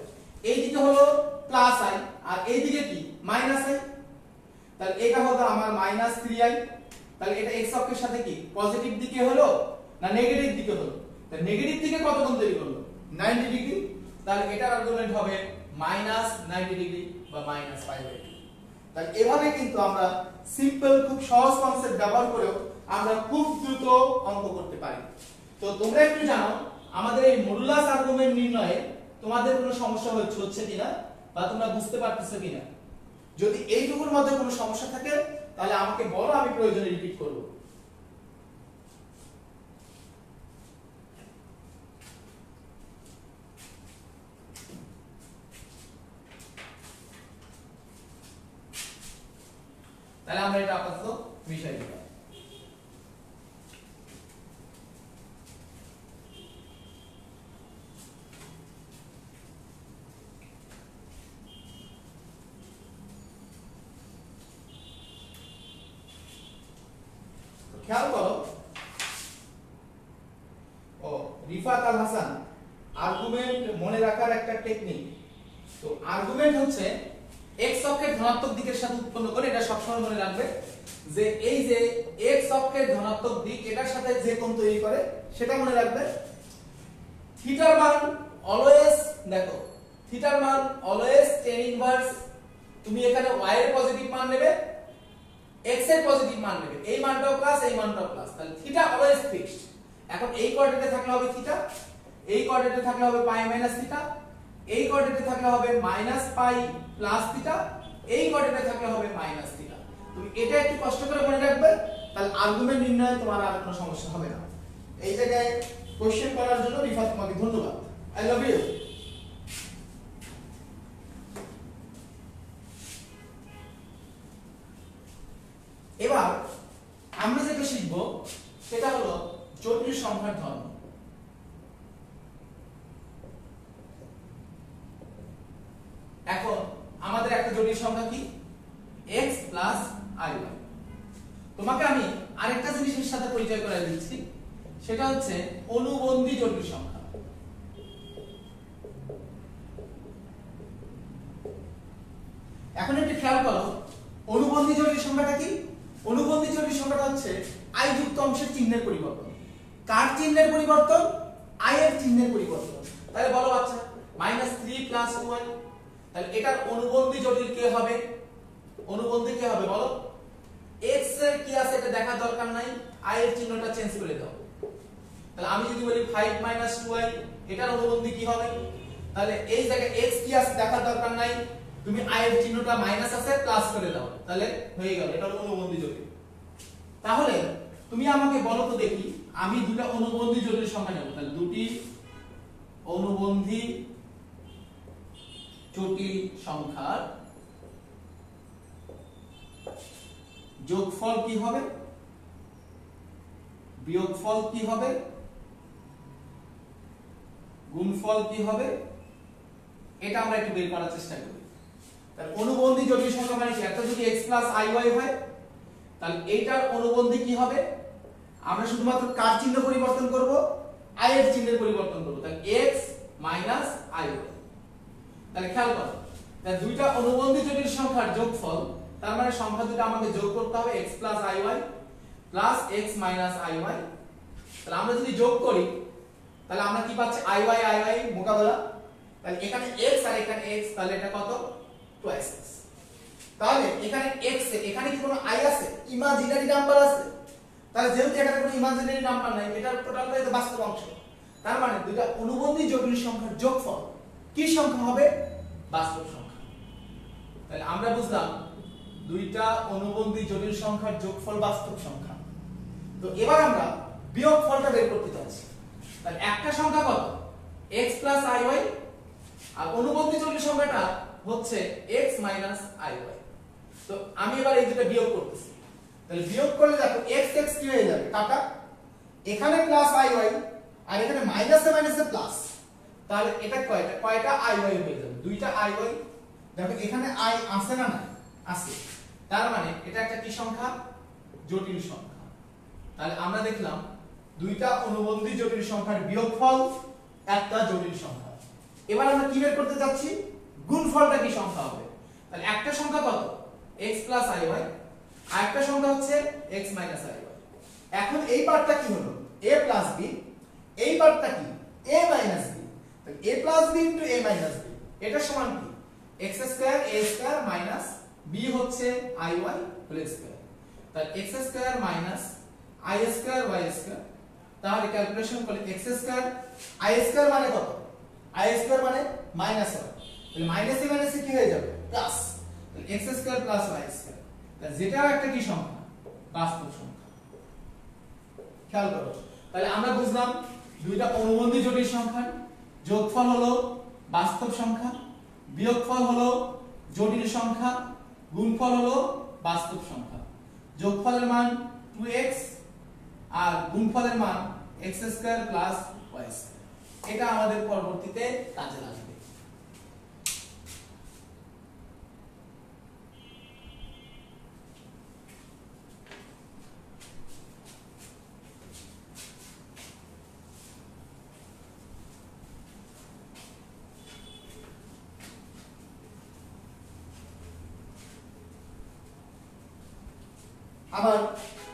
এই দিকে হলো +i আর এই দিকে কি -i, তাহলে এটা হলো আমার -3i। তাহলে এটা x অক্ষের সাথে কি পজিটিভ দিকে হলো না নেগেটিভ দিকে হলো, তাহলে নেগেটিভ দিকে কত কোণ তৈরি করলো, 90 ডিগ্রি। তাহলে এটার আর্গুমেন্ট হবে -90 ডিগ্রি বা -π/2। তাহলে এভাবে কিন্তু আমরা সিম্পল খুব সহজ কনসেপ্ট ব্যবহার করেও আমরা খুব দ্রুত অঙ্ক করতে পারি। তো তোমরা একটু জানো আমাদের এই মডুলাস আর্গুমেন্ট নির্ণয়ে তোমাদের কোনো সমস্যা হচ্ছে কিনা বা তোমরা বুঝতে পারতেছো কিনা। যদি এইটুকুর মধ্যে কোনো সমস্যা থাকে তাহলে আমাকে বলো, আমি প্রয়োজনে রিপিট করব। তাহলে আমরা এটা আপাতত মিশাই দিলাম। খেয়াল করো, ও রিফাত আল হাসান, আর্গুমেন্ট মনে রাখার একটা টেকনিক। তো আর্গুমেন্ট হচ্ছে x অক্ষের ধনাত্মক দিকের সাথে উৎপন্ন করে, এটা সবসময় মনে রাখবে যে এই যে x অক্ষের ধনাত্মক দিক এটার সাথে যে কোণ তৈরি করে সেটা মনে রাখবে। থিটার মান অলওয়েজ, দেখো থিটার মান অলওয়েজ tan ইনভার্স, তুমি এখানে y এর পজিটিভ মান নেবে, x এর পজিটিভ মান নেবে, এই মানটাও প্লাস এই মানটাও প্লাস, তাহলে থিটা অলওয়েজ ফিক্সড। এখন এই কোঅর্ডিনেটে থাকলে হবে থিটা, এই কোঅর্ডিনেটে থাকলে হবে π - θ, এই কোঅর্ডিনেটে থাকলে হবে -π + θ, এই কোঅর্ডিনেটে থাকলে হবে -θ। তুমি এটা একটু কষ্ট করে মনে রাখবে, তাহলে আর্গুমেন্ট নির্ণয়ে তোমার আর কোনো সমস্যা হবে না। এই জায়গায় কোশ্চেন করার জন্য রিফাত তোমাকে ধন্যবাদ। I love you. এবার আমরা যেটা শিখব সেটা হলো জটিল সংখ্যার ধর্ম। এখন আমাদের একটা জটিল সংখ্যা কি x প্লাস iy। তোমাকে আমি আরেকটা জিনিসের সাথে পরিচয় করাই দিচ্ছি, সেটা হচ্ছে অনুবন্ধী জটিল সংখ্যা। এখন একটু খেয়াল করো, অনুবন্ধী জটিল সংখ্যাটা কি? অনুবন্ধী জটিল সংখ্যাটা হচ্ছে i যুক্ত অংশের চিহ্নের পরিবর্তন। কার চিহ্নের পরিবর্তন? i এর চিহ্নের পরিবর্তন। তাহলে বলো বাচ্চা, -3 প্লাস 1, তাহলে এটার অনুবন্ধী জটিল কে হবে? অনুবন্ধী কে হবে বলো? x এর কি আছে এটা দেখার দরকার নাই, i এর চিহ্নটা চেঞ্জ করে দাও। তাহলে আমি যদি বলি 5 2i, এটার অনুবন্ধী কি হবে? তাহলে এই জায়গায় x কি আছে দেখার দরকার নাই, তুমি i এর চিহ্নটা মাইনাস আছে প্লাস করে দাও, তাহলে হয়ে গেল, এটা হলো অনুবন্ধী জটিল। তাহলে তুমি আমাকে বলো তো দেখি, আমি দুটো অনুবন্ধী জটিল সংখ্যা নেব, তাহলে দুটি অনুবন্ধী জটিল সংখ্যার যোগফল কি হবে, বিয়োগফল কি হবে, গুণফল কি হবে, এটা আমরা একটু বের করার চেষ্টা করি। তাহলে অনুবন্ধী জটিল সংখ্যা মানে কি? একটা যদি x প্লাস iy হয়, তাহলে এইটার অনুবন্ধী কি হবে? আমরা শুধুমাত্র কার চিহ্ন পরিবর্তন করব? i এর চিহ্নের পরিবর্তন করব, তাহলে x মাইনাস iy। তাহলে খেয়াল করো, তাহলে দুইটা অনুবন্ধী জটিল সংখ্যার যোগফল, তার মানে সংখ্যা দুটো আমাকে যোগ করতে হবে x plus iy plus x minus iy। তাহলে আমরা যদি যোগ করি তাহলে আমরা কি পাচ্ছি? iy মোকাবেলা, তাহলে এখানে x আর এখানে x, তাহলে এটা কত? 2x। তাহলে এখানে x এখানে কি কোনো i আছে? ইমাজিনারি নাম্বার আছে। তাহলে যেহেতু এখানে কোনো ইমাজিনারি নাম্বার নাই, এটার টোটালটাই তো বাস্তব অংশ, তার মানে দুইটা অনুবন্ধী জটিল সংখ্যার যোগফল কি সংখ্যা হবে? বাস্তব সংখ্যা। তাহলে আমরা বুঝলাম দুইটা অনুবন্ধী জটিল সংখ্যার যোগফল বাস্তব সংখ্যা। তো এবার আমরা বিয়োগফলটা বের করতে চাচ্ছি। তাহলে একটা সংখ্যা কত? x প্লাস iy, আর অনুবন্ধী জটিল সংখ্যাটা হচ্ছে x মাইনাস iy। তো আমি এবার এই দুটো বিয়োগ করতেছি। তাহলে বিয়োগ করলে দেখো x x কি হয়ে যাবে? কাটা, এখানে প্লাস iy আর এখানে মাইনাসে মাইনাসে প্লাস, তাহলে এটা কয়টা iy হয়ে যাবে? দুইটা iy। দেখো এখানে i আছে না? না আছে, তার মানে এটা একটা কি সংখ্যা? জটিল সংখ্যা। তাহলে আমরা দেখলাম দুইটা অনুবন্ধী জটিল সংখ্যার বিয়োগফল একটা জটিল সংখ্যা। এবার আমরা কি বের করতে যাচ্ছি? গুণফলটা কি সংখ্যা হবে? তাহলে একটা সংখ্যা কত? x প্লাস iy, আর একটা সংখ্যা হচ্ছে x মাইনাস iy। এখন এই পার্টটা কি হলো? a প্লাস b, এই পার্টটা কি? a minus b। তাহলে a plus b into a minus b, এটা সমান কি? x square a square minus b হচ্ছে iy হোল স্কয়ার। তাহলে x square minus i square y square, তাহলে ক্যালকুলেশন করলে x স্কয়ার i স্কয়ার মানে কত? i স্কয়ার মানে মাইনাস 1, তাহলে মাইনাসে মাইনাসে কি হয়ে যাবে? প্লাস। তাহলে x square plus y square, তাহলে যেটাও একটা কি সংখ্যা? বাস্তব সংখ্যা। খেয়াল করো, তাহলে আমরা বুঝলাম দুইটা অনুবন্ধী জটিল সংখ্যার যোগফল হলো বাস্তব সংখ্যা, বিয়োগফল হলো জটিল সংখ্যা, গুণফল হলো বাস্তব সংখ্যা। যোগফলের মান 2x আর গুণফলের মান x square plus y square. এটা আমাদের পরবর্তীতে কাজে লাগবে। আবার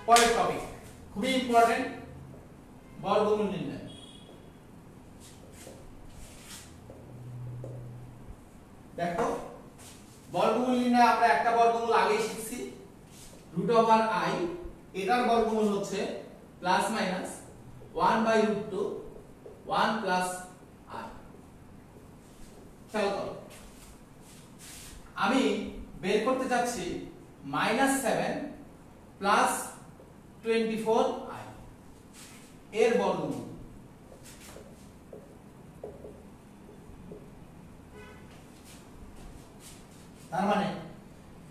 পরের টপিক খুবই ইম্পর্টেন্ট, বর্গমূল নির্ণয়। দেখো বর্গমূল নির্ণয় আমরা একটা বর্গমূল আগেই শিখছি, √i, এটার বর্গমূল হচ্ছে প্লাস মাইনাস 1/√2 1 প্লাস i। খেয়াল করো, আমি বের করতে যাচ্ছি -7 প্লাস 24i এর বর্গমূল। তার মানে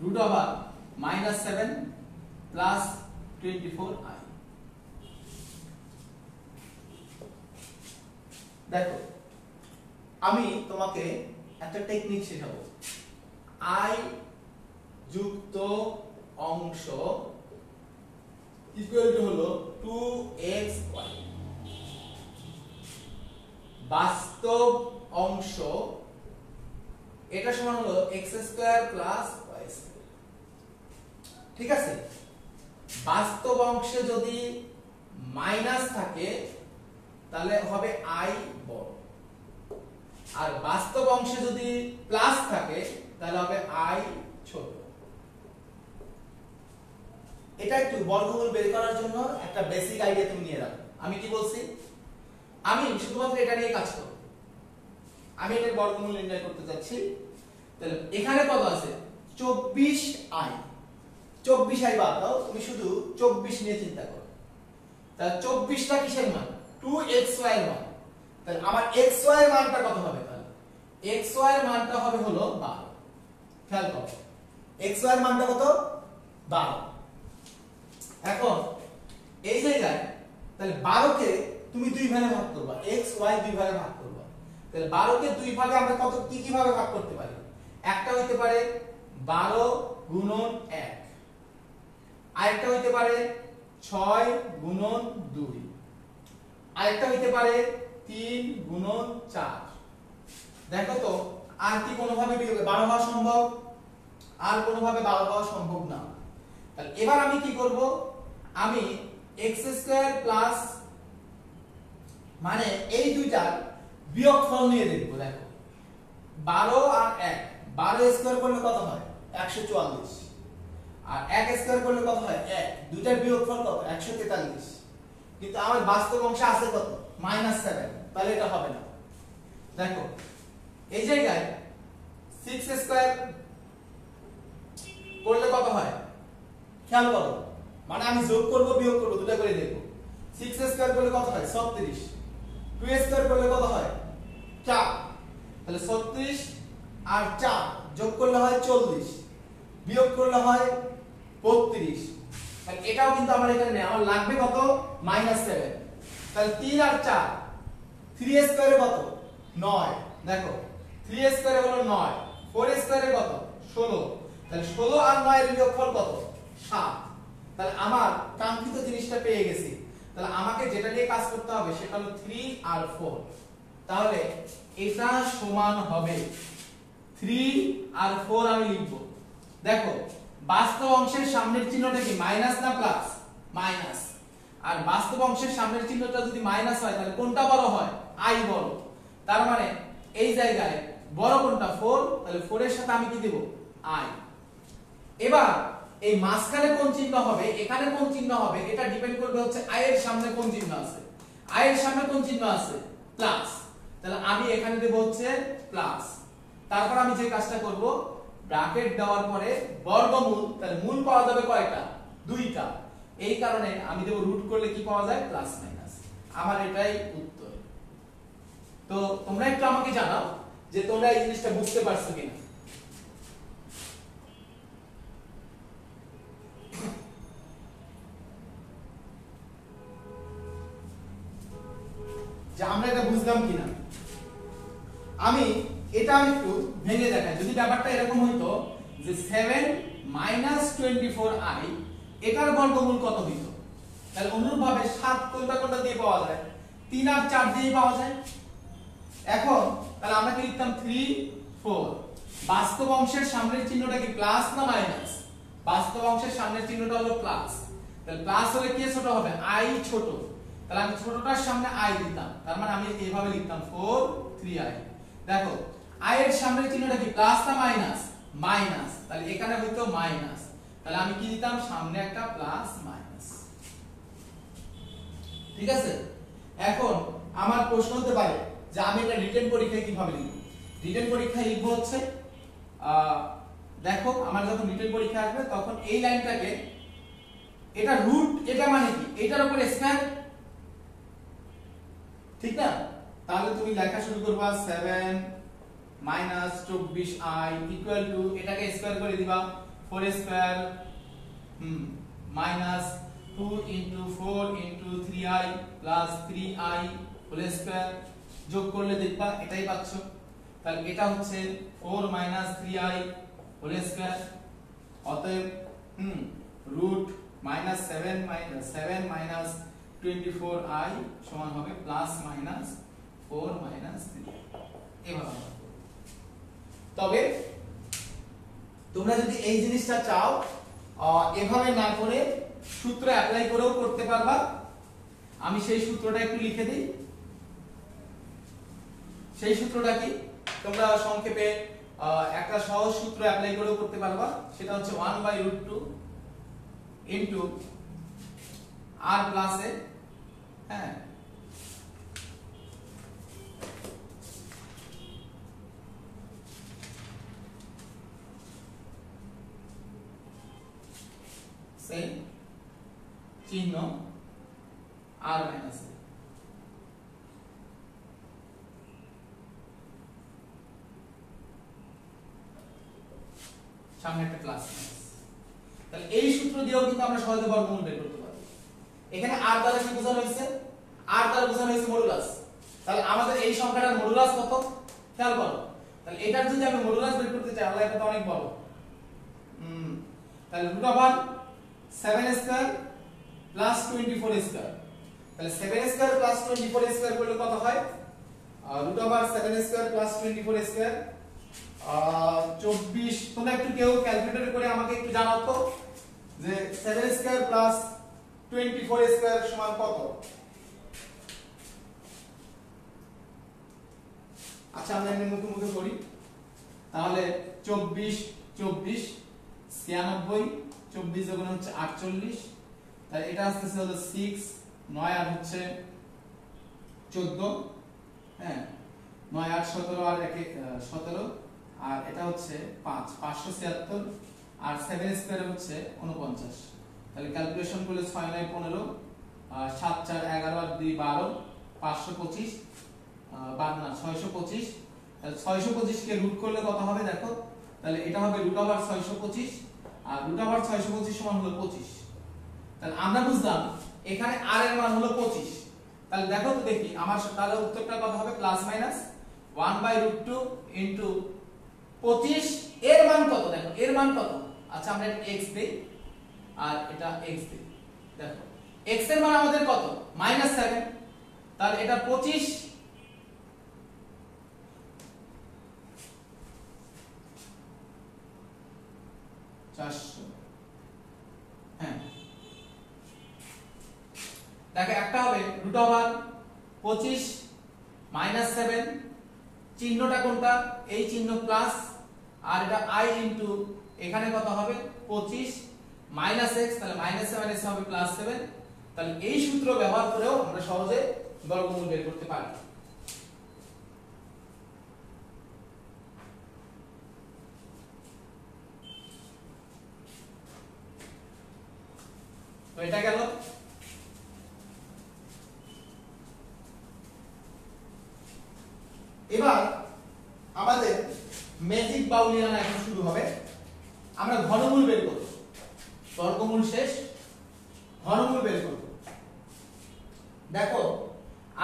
√7 প্লাস 24i। দেখো আমি তোমাকে একটা টেকনিক শেখাবো। i যুক্ত অংশ ইকুয়াল টু হলো 2xy, বাস্তব অংশ এটা সমান হলো x square plus y square. ঠিক আছে, বাস্তব অংশে যদি মাইনাস থাকে তাহলে হবে i বড়, আর বাস্তব অংশে যদি প্লাস থাকে তাহলে হবে i ছোট। এটা একটু বর্গমূল বের করার জন্য একটা বেসিক আইডিয়া তুমি নিয়ে রাখো। আমি কি বলছি, আমি শুধুমাত্র এটা নিয়ে কাজ করব। আমি এটার বর্গমূল নির্ণয় করতে যাচ্ছি। তাহলে এখানে কত আছে 24i, 24i বাদ দাও, তুমি শুধু 24 নিয়ে চিন্তা করো। তাহলে 24টা কিসের মান, 2xy এর মান। তাহলে আমার xy এর মানটা কত হবে, তাহলে xy এর মানটা হবে হলো 12। খেয়াল করো xy এর মানটা কত, 12। এখন এই জায়গায় তাহলে 12 কে তুমি দুই ভাগে ভাগ করবা, x y দুই ভাগে ভাগ করবা। তাহলে 12 কে দুই ভাগে আমরা কত কি ভাবে ভাগ করতে পারি, একটা হইতে পারে 12 গুণন 1, আরেকটা হইতে পারে 6 গুণন 2, আরেকটা হইতে পারে 3 গুণন 4। দেখো তো আর কি কোনোভাবে 12 হওয়া সম্ভব, আর কোনোভাবে 12 হওয়া সম্ভব না। তাহলে এবার আমি কি করব, আমি x স্কয়ার প্লাস মানে এই দুইটার বিয়োগফল নিয়ে দেখব। দেখো 12 আর 1, 12 স্কয়ার করলে কত হয় 144, আর 1 স্কয়ার করলে কত হয় 1, দুইটার বিয়োগফল কত 143। কিন্তু আমার বাস্তব অংশে আছে কত -7, তাহলে এটা হবে না। দেখো এই জায়গায় 6 স্কয়ার করলে কত হয়, খেয়াল করো, মানে আমি যোগ করব বিয়োগ করব দুটো করে দেখব। 6 স্কয়ার করলে কত হয় 36, 2 স্কয়ার করলে কত হয় 4, তাহলে 36 আর 4 যোগ করলে হয় 40, বিয়োগ করলে হয় 32। তাহলে এটাও কিন্তু আমার এখানে নেই, আমার লাগবে কত -7। তাহলে 3 আর 4, 3 স্কয়ারে কত 9, দেখো 3 স্কয়ারে হলো 9, 4 স্কয়ারে কত 16, তাহলে 16 আর 9 এর বিয়োগফল কত 7। তাহলে আমার কাঙ্ক্ষিত জিনিসটা পেয়ে গেছি। তাহলে আমাকে যেটা নিয়ে কাজ করতে হবে সেটা হলো 3 আর 4। তাহলে এটা সমান হবে 3 আর 4 আমি লিখব। দেখো বাস্তব অংশের সামনের চিহ্নটা কি মাইনাস না প্লাস, মাইনাস। আর বাস্তব অংশের সামনের চিহ্নটা যদি মাইনাস হয় তাহলে কোনটা বড় হয়, i বড়। তার মানে এই জায়গায় বড় কোনটা 4, তাহলে 4 এর সাথে আমি কি দেব i। এবার এই মাঝখানে কোন চিহ্ন হবে, এখানে কোন চিহ্ন হবে, এটা ডিপেন্ড করবে হচ্ছে i এর সামনে কোন চিহ্ন আছে। i এর সামনে কোন চিহ্ন আছে প্লাস, তাহলে আমি এখানে দেব হচ্ছে প্লাস। তারপর আমি যে কাজটা করব, ব্র্যাকেট দেওয়ার পরে বর্গমূল, তাহলে মূল পাওয়া যাবে কয়টা, দুইটা। এই কারণে আমি দেব রুট করলে কি পাওয়া যায় প্লাস মাইনাস। আমার এটাই উত্তর। তো তোমরা একটু আমাকে জানাও যে তোমরা এই জিনিসটা বুঝতে পারছো কিনা। যে আমরা এটা বুঝলাম কিনা। আমি এটা একটু ভেঙে দেখাই। যদি ব্যাপারটা এরকম হইতো যে 7 - 24i এটার বর্গমূল কত হইতো, তাহলে অনুরূপভাবে 7 কোনটা দিয়ে পাওয়া যায়, 3 আর 4 দিয়ে পাওয়া যায়। এখন তাহলে আমরা কি লিখতাম 3 4। বাস্তব অংশের সামনের চিহ্নটা কি প্লাস না মাইনাস, বাস্তব অংশের সামনের চিহ্নটা হলো প্লাস। তাহলে প্লাস হলে কি ছোট হবে i ছোট, তাহলে আমি ছোটটার সামনে i দিতাম। তার মানে আমি এইভাবে লিখতাম 4 3i। দেখো i এর সামনের চিহ্নটা কি প্লাস না মাইনাস, মাইনাস, তাহলে এখানে হইতো মাইনাস। তাহলে আমি কি দিতাম সামনে একটা প্লাস মাইনাস। ঠিক আছে, এখন আমার প্রশ্ন হতে পারে যে আমি এটা রিটেন পরীক্ষায় কিভাবে লিখব। রিটেন পরীক্ষায় লিখব হচ্ছে দেখো আমার যখন রিটেন পরীক্ষা আসবে তখন এই লাইনটাকে, এটা রুট, এটা মানে কি এটার উপর স্কয়ার, ঠিক না। তাহলে তুমি লেখা শুরু করবা 7 - 24i ইকুয়াল টু, এটাকে স্কয়ার করে দিবা 4 square minus 2 into 4 into 3i plus 3i whole square, যোগ করলে দেখবা এটাই পাচ্ছ। তাহলে এটা হচ্ছে 4 মাইনাস 3i হোল স্কয়ার, অতএব রুট মাইনাস 7 মাইনাস 24i সমান হবে প্লাস মাইনাস 4 মাইনাস 3। এভাবে তবে তোমরা যদি এই জিনিসটা চাও এভাবে না করে সূত্র অ্যাপ্লাই করেও করতে পারবা। আমি সেই সূত্রটা একটু লিখে দিই। সেই সূত্রটা কি, তোমরা সংক্ষেপে একটা সহজ সূত্র অ্যাপ্লাই করেও করতে পারবা। সেটা হচ্ছে 1/√2 ইনটু r প্লাস a, হ্যাঁ, সেই চিহ্ন r মাইনাস a। সামনে একটা প্লাস। তাহলে এই সূত্র দিয়েও কিন্তু আমরা সহজে বর্গমূল বের করতে পারি। এখানে r দ্বারা কি বোঝানো হয়েছে? r দ্বারা বোঝানো হয়েছে মডুলাস। তাহলে আমাদের এই সংখ্যাটার মডুলাস কত খেয়াল করো। তাহলে এটার যদি আমি মডুলাস বের করতে চাই, আল্লাহ এটা তো অনেক বড়। তাহলে root over 7 square plus 24 square. তাহলে 7 স্কয়ার প্লাস 24 স্কয়ার করলে কত হয়? Root over 7 square plus 24 square 24। তোমরা একটু কেউ ক্যালকুলেটর করে আমাকে একটু জানাও তো যে 7 স্কয়ার প্লাস 24 স্কয়ার সমান কত? আচ্ছা আমরা এমনি মুখে মুখে করি। তাহলে 24 24 96, 24 যখন হচ্ছে 48, তাহলে এটা আসতেছে হলো 6, 9 আর হচ্ছে 14, হ্যাঁ, 9 8 17 আর 17, আর এটা হচ্ছে 5 576, আর 7 স্কয়ার হচ্ছে 49। তাহলে ক্যালকুলেশন করলে 6 9 15, 7 4 11 আর 2 12, 525, 625। তাহলে 625 কে রুট করলে কত হবে দেখো? তাহলে এটা হবে রুট ওভার 625, আর রুট ওভার 625 সমান হলো 25। তাহলে আমরা বুঝলাম এখানে r এর মান হলো 25। তাহলে দেখো তো দেখি আমার তাহলে উত্তরটা কত হবে? প্লাস মাইনাস 1/√2 ইনটু 25 এর মান কত দেখো, এর মান কত? আচ্ছা আমরা এটা x দেই আর এটা x দেই। দেখো x এর মান আমাদের কত? -7। তাহলে এটা 25 400, হ্যাঁ। দেখো একটা হবে রুট ওভার 25 -7, চিহ্নটা কোনটা? এই চিহ্ন প্লাস, আর এটা i ইনটু এখানে কত হবে? 25 -x, তাহলে -7 এসে হবে +7। তাহলে এই সূত্র ব্যবহার করেও আমরা সহজে বর্গমূল বের করতে পারি। তো এটা গেল। এবার আমাদের ম্যাজিক বাউলিয়ানা এখন শুরু হবে। আমরা ঘনমূল বের করব, বর্গমূল শেষ, ঘনমূল বের করব। দেখো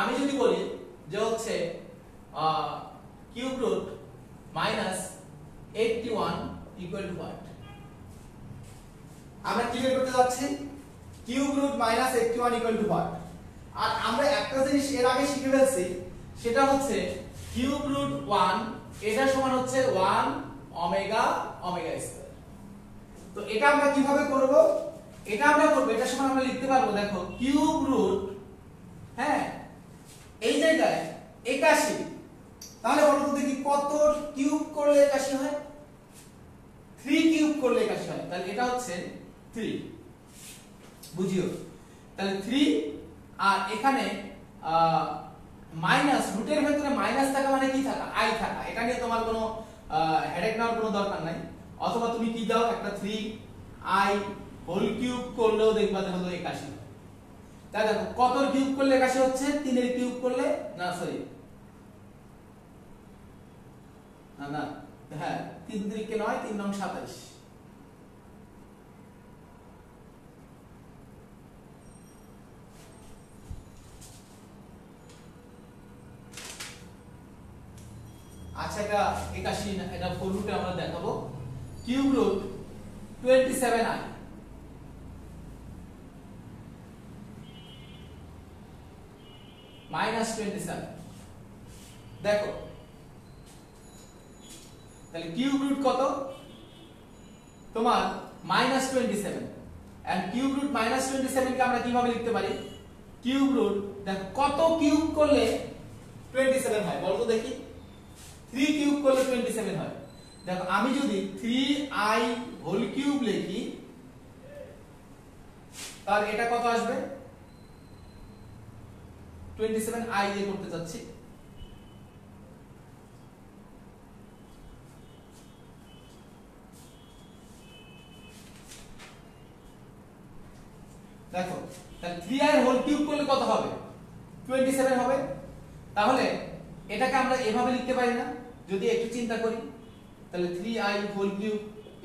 আমি যদি বলি যে হচ্ছে cube root -81 equal to what? আমরা কি বের করতে যাচ্ছি? Cube root -81 equal to what? আর আমরা একটা জিনিস এর আগে শিখে ফেলছি, সেটা হচ্ছে কিউব রুট 1 এটা সমান হচ্ছে 1 ওমেগা ওমেগা স্কয়ার। তো এটা আমরা কিভাবে করব? এটা আমরা করব, এটা সমান আমরা লিখতে পারবো, দেখো কিউব রুট, হ্যাঁ, এই জায়গায় 81। তাহলে বলো তো দেখি কত কিউব করলে 81 হয়? 3 কিউব করলে 81 হয়। তাহলে এটা হচ্ছে 3, বুঝিও। তাহলে 3, আর এখানে মাইনাস, রুটের ভেতরে মাইনাস থাকা মানে কি থাকা? আই থাকা। এটা নিয়ে তোমার কোনো হেডেক নেওয়ার কোনো দরকার নাই। অথবা তুমি কি দাও, একটা 3i হোল কিউব করলেও দেখবা যে হলো 81। তাই দেখো কত কিউব করলে 81 হচ্ছে? 3 এর কিউব করলে, না সরি, না না, হ্যাঁ 3 3 কে 9, 3 9 27। আচ্ছা এটা 81 না, এটা 4 রুটে আমরা দেখাবো। Cube root 27i minus 27। দেখো তাহলে কিউব রুট কত তোমার minus 27, and cube root minus 27 কে আমরা কিভাবে লিখতে পারি? কিউব রুট দেখো কত কিউব করলে 27 হয় বলতো দেখি। 3 কিউব করলে 27 হয়। দেখো আমি যদি 3i হোল কিউব লিখি তাহলে এটা কত আসবে? 27i দিয়ে করতে যাচ্ছি। দেখো তাহলে 3i এর হোল কিউব করলে কত হবে? 27 হবে। তাহলে এটাকে আমরা এভাবে লিখতে পারি না? যদি একটু চিন্তা করি তাহলে 3i হোল কিউব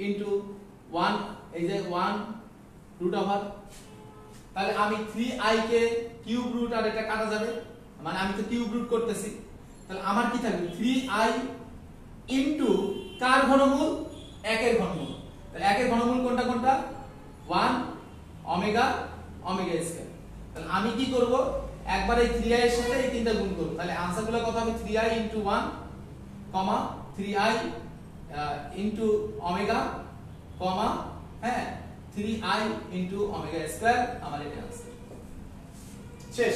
ইনটু 1, এই যে 1 রুট ওভার, তাহলে আমি 3i কে কিউব রুট আর এটা কাটা যাবে, মানে আমি তো কিউব রুট করতেছি, তাহলে আমার কি থাকবে? 3i ইনটু কার ঘনমূল? 1 এর ঘনমূল। তাহলে 1 এর ঘনমূল কোনটা কোনটা? 1 ওমেগা ওমেগা স্কয়ার। তাহলে আমি কি করব? একবার এই 3i এর সাথে এই তিনটা গুণ করব। তাহলে আনসারগুলো কত হবে? 3i ইনটু 1 কমা 3i ইনটু ওমেগা কমা হ্যাঁ 3i ইনটু ওমেগা স্কয়ার, আমার এটা আনসার শেষ।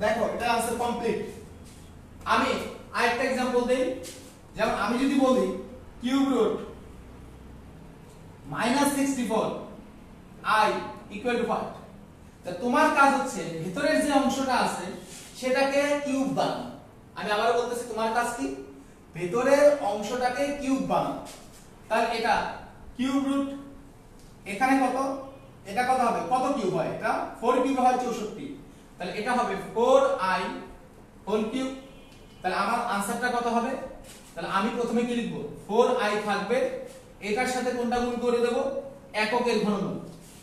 দেখো এটা আনসার কমপ্লিট। আমি আরেকটা एग्जांपल দেই। যেমন আমি যদি বলি cube root -64 i equal to 5, তা তোমার কাজ হচ্ছে ভিতরের যে অংশটা আছে সেটাকে কিউব বানানো। আমি আবার বলতেছি তোমার কাজ কি? ভিতরের অংশটাকে কিউব বানানো। তাহলে এটা কিউব রুট এখানে কত? এটা কত হবে? কত কিউব হয়? এটা 4 কিউব হয় 64। তাহলে এটা হবে 4i হোল কিউব। তাহলে আমার आंसरটা কত হবে? তাহলে আমি প্রথমে কি লিখব? 4i থাকবে, এটার সাথে কোনটা গুণ করে দেব? এককের ঘনমূল।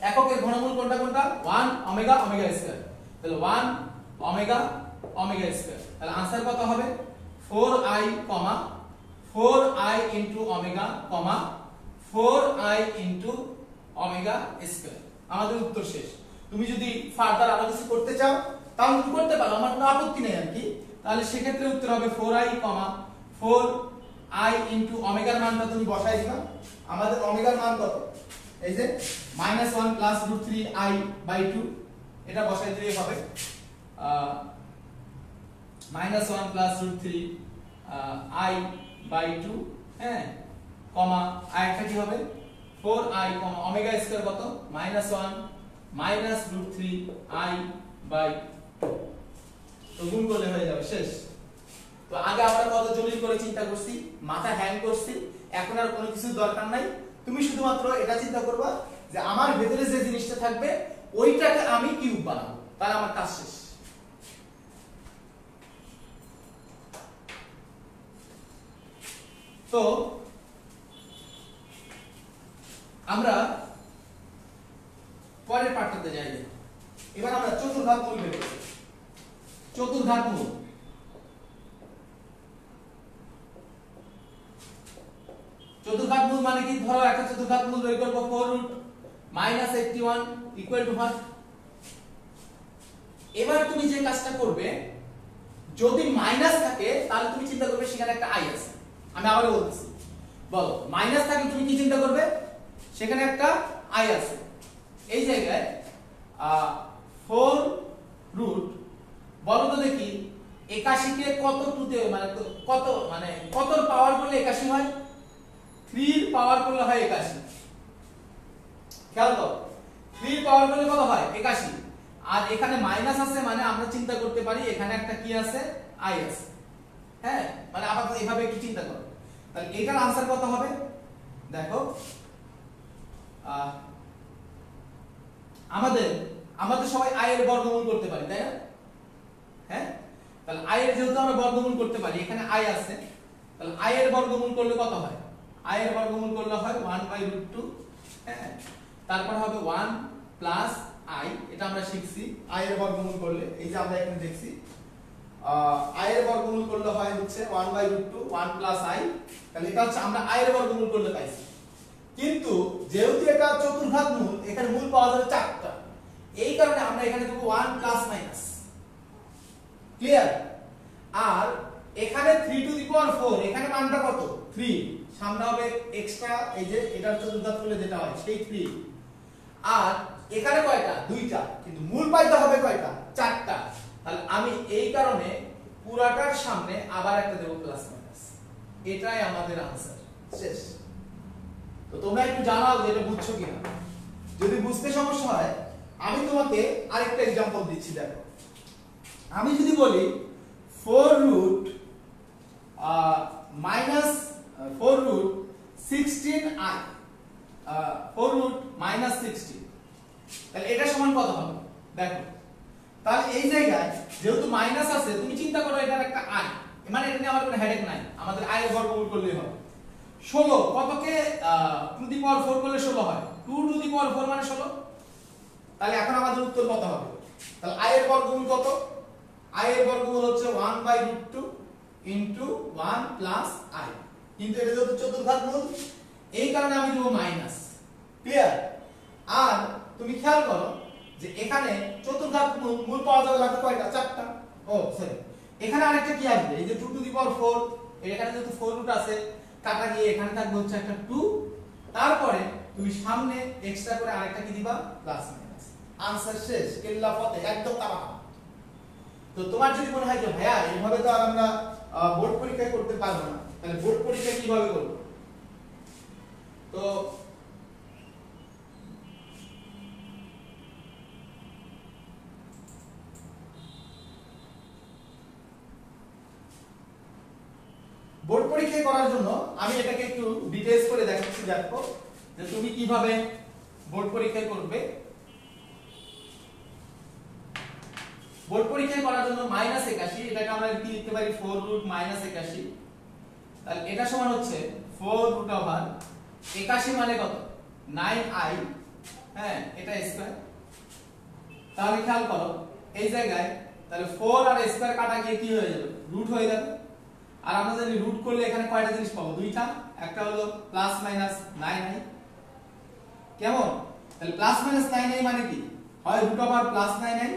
এককের ঘনমূল কোনটা কোনটা? 1 ওমেগা ওমেগা স্কয়ার। তাহলে 1 ওমেগা ওমেগা স্কয়ার। তাহলে आंसर কত হবে? 4i 4i into omega 4i into omega square. আমাদের উত্তর শেষ। তুমি যদি ফার্দার আরো কিছু করতে চাও তাহলে তুমি করতে পারো, আমার কোনো আপত্তি নেই আর কি। তাহলে সেক্ষেত্রে উত্তর হবে 4i 4i ইনটু ওমেগার মানটা তুমি বসাই দিবা। আমাদের ওমেগার মান কত? এই যে -1 প্লাস √3i/2, এটা বসাই দিলেই হবে -1 প্লাস √3i/2 হ্যাঁ কমা আরেকটা কি হবে? 4i ওমেগা স্কয়ার কত? -1 মাইনাস √3i/2, তো গুণ করলে হয়ে যাবে শেষ। তো আগে আমরা কত জটিল করে চিন্তা করছি, মাথা হ্যাং করছি, এখন আর কোনো কিছু দরকার নাই। তুমি শুধুমাত্র এটা চিন্তা করবা যে আমার ভেতরে যে জিনিসটা থাকবে ওইটাকে আমি কিউব বানাবো, তাহলে আমার কাজ শেষ। তো আমরা পরের পাঠটাতে যাই। এবার আমরা চতুর্ঘাত মূল বের করব। চতুর্ঘাত মূল, চতুর্ঘাত মূল মানে কি? ধরো একটা চতুর্ঘাত মূল বের করব 4 রুট -81 ইকুয়াল টু 1। এবার তুমি যে কাজটা করবে, যদি মাইনাস থাকে তাহলে তুমি চিন্তা করবে সেখানে একটা i আছে। আমি আবারো বলতেছি, বলো মাইনাস থাকলে তুমি কি চিন্তা করবে? সেখানে একটা i আছে। এই জায়গায় 4 রুট বলো তো দেখি 81 কে কত টুতে মানে কতর পাওয়ার করলে 81 হয়? 3 এর পাওয়ার করলে হয় 81। খেয়াল করো 3 এর পাওয়ার করলে কত হয়? 81। আর এখানে মাইনাস আছে মানে আমরা চিন্তা করতে পারি এখানে একটা কি আছে? i আছে। হ্যাঁ মানে আপাতত এভাবে একটু চিন্তা করো। তাহলে এটার आंसर কত হবে? দেখো আমাদের সবাই i এর বর্গমূল করতে পারি, তাই না? হ্যাঁ তাহলে i এর যেহেতু আমরা বর্গমূল করতে পারি, এখানে i আছে, তাহলে i এর বর্গমূল করলে কত হয়? i এর বর্গমূল করলে হয় 1/√2। হ্যাঁ তারপর হবে 1 প্লাস আই, এটা আমরা শিখছি আই এর বর্গমূল করলে, এই যে আমরা এখানে দেখছি আই এর বর্গমূল করলে হয় হচ্ছে 1/√2 1 প্লাস আই, তাহলে এটা হচ্ছে আমরা আই এর বর্গমূল করলে পাইছি। কিন্তু যেহেতু এটা চতুর্ঘাত মূল, এখানে মূল পাওয়া যাবে 4টা, এই কারণে আমরা এখানে দেব 1 প্লাস মাইনাস। ক্লিয়ার? আর এখানে 3 টু দি পাওয়ার 4, এখানে মানটা কত 3, সামনে হবে এক্সট্রা, এই যে এটার চতুর্ঘাত করলে যেটা হয় সেই 3, আর এখানে কয়টা 2টা, কিন্তু মূল পাইতে হবে কয়টা 4টা। তাহলে আমি এই কারণে পুরাটার সামনে আবার একটা দেব প্লাস মাইনাস, এটাই আমাদের आंसर শেষ। তো তোমরা একটু জানাও যে এটা বুঝছো কিনা। যদি বুঝতে সমস্যা হয় আমি তোমাকে আরেকটা एग्जांपल দিচ্ছি। দেখো, আমি যদি বলি 4 root minus 4 root 16i 4 root minus 16, তাহলে এটা সমান কত হবে? দেখো, তাহলে এই জায়গায় যেহেতু মাইনাস আছে, তুমি চিন্তা করো এটার একটা আই, মানে এটা নিয়ে আমার কোনো হেডেক নাই, আমাদের আই এর বর্গমূল করলেই হবে। 16 কতকে টু দি পাওয়ার 4 করলে 16 হয়, 2 টু দি পাওয়ার 4 মানে 16। তাহলে এখন আমাদের উত্তর কত হবে? তাহলে আই এর বর্গমূল কত? আই এর বর্গমূল হচ্ছে 1/√2 ইনটু 1 প্লাস আই, কিন্তু এটা যেহেতু চতুর্ঘাত মূল, এই কারণে আমি দেব মাইনাস। ক্লিয়ার? আর তুমি খেয়াল করো যে এখানে চতুর্ঘাত মূল পাওয়া যাবে লাগবে কয়টা 4টা। ও সরি, এখানে আরেকটা কি আসবে, এই যে 2 টু দি পাওয়ার 4, এখানে যেহেতু 4 রুট আছে, কাটা গিয়ে এখানে থাকবে হচ্ছে একটা 2, তারপরে তুমি সামনে এক্সট্রা করে আরেকটা কি দিবা প্লাস মাইনাস। आंसर শেষ, কেল্লা ফতে, একদম তামাম। তো তোমার যদি মনে হয় যে ভাইয়া এইভাবে তো আর আমরা বোর্ড পরীক্ষা করতে পারবো না, তাহলে বোর্ড পরীক্ষা কিভাবে করব? তো বোর্ড পরীক্ষা করার জন্য আমি এটাকে একটু ডিটেইলস করে দেখাচ্ছি। দেখো যে তুমি কিভাবে বোর্ড পরীক্ষা করবে। বোর্ড পরীক্ষা করার জন্য -81, এটাকে আমরা কি লিখতে পারি 4 রুট -81, তাহলে এটা সমান হচ্ছে 4 রুট ওভার 81 মানে কত 9i, হ্যাঁ এটা স্কয়ার। তাহলে খেয়াল করো এই জায়গায় তাহলে 4 আর স্কয়ার কাটা গিয়ে কি হয়ে যাবে রুট হয়ে যাবে। আর আমরা জানি রুট করলে এখানে কয়টা জিনিস পাবো, দুইটা, একটা হলো প্লাস মাইনাস 9i। কেমন? তাহলে প্লাস মাইনাস 9i মানে কি, হয় রুট ওভার প্লাস 9i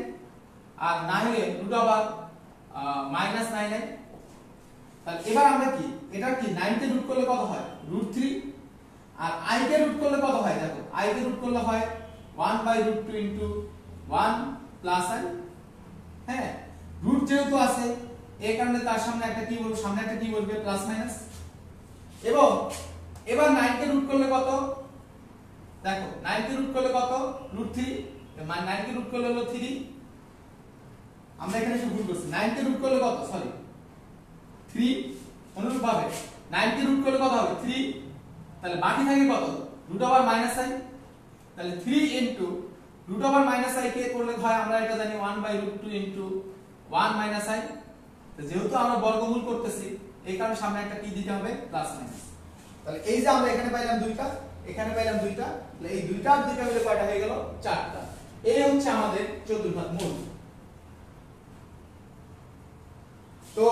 আর না হলে রুট ওভার মাইনাস 9i। তাহলে এবার আমরা কি এটা কি 9 কে রুট করলে কত হয় √3, আর i কে রুট করলে কত হয়, দেখো i কে রুট করলে হয় 1/√2 ইনটু 1 প্লাস i। হ্যাঁ, রুট যেহেতু আছে এই কারণে তার সামনে একটা কি বলবো, সামনে একটা কি বলবে প্লাস মাইনাস। এবং এবার 9 কে রুট করলে কত, দেখো 9 কে রুট করলে কত √3, মানে 9 কে রুট করলে হলো 3। আমরা এখানে একটু ভুল করছি, 9 কে রুট করলে কত, সরি 3। অনুরূপ ভাবে 9 কে রুট করলে কত হবে 3, তাহলে বাকি থাকে কত রুট ওভার মাইনাস i। তাহলে 3 into root over minus i কে করলে হয় আমরা এটা জানি 1/√2 ইনটু 1 মাইনাস i। তো যেহেতু আমরা বর্গমূল করতেছি এই কারণে সামনে একটা কি দিতে হবে প্লাস মাইনাস। তাহলে এই যে আমরা এখানে পাইলাম দুইটা, এখানে পাইলাম দুইটা, তাহলে এই দুইটা আর দুইটা মিলে কয়টা হয়ে গেল 4টা। এই হচ্ছে আমাদের চতুর্ঘাত মূল। তো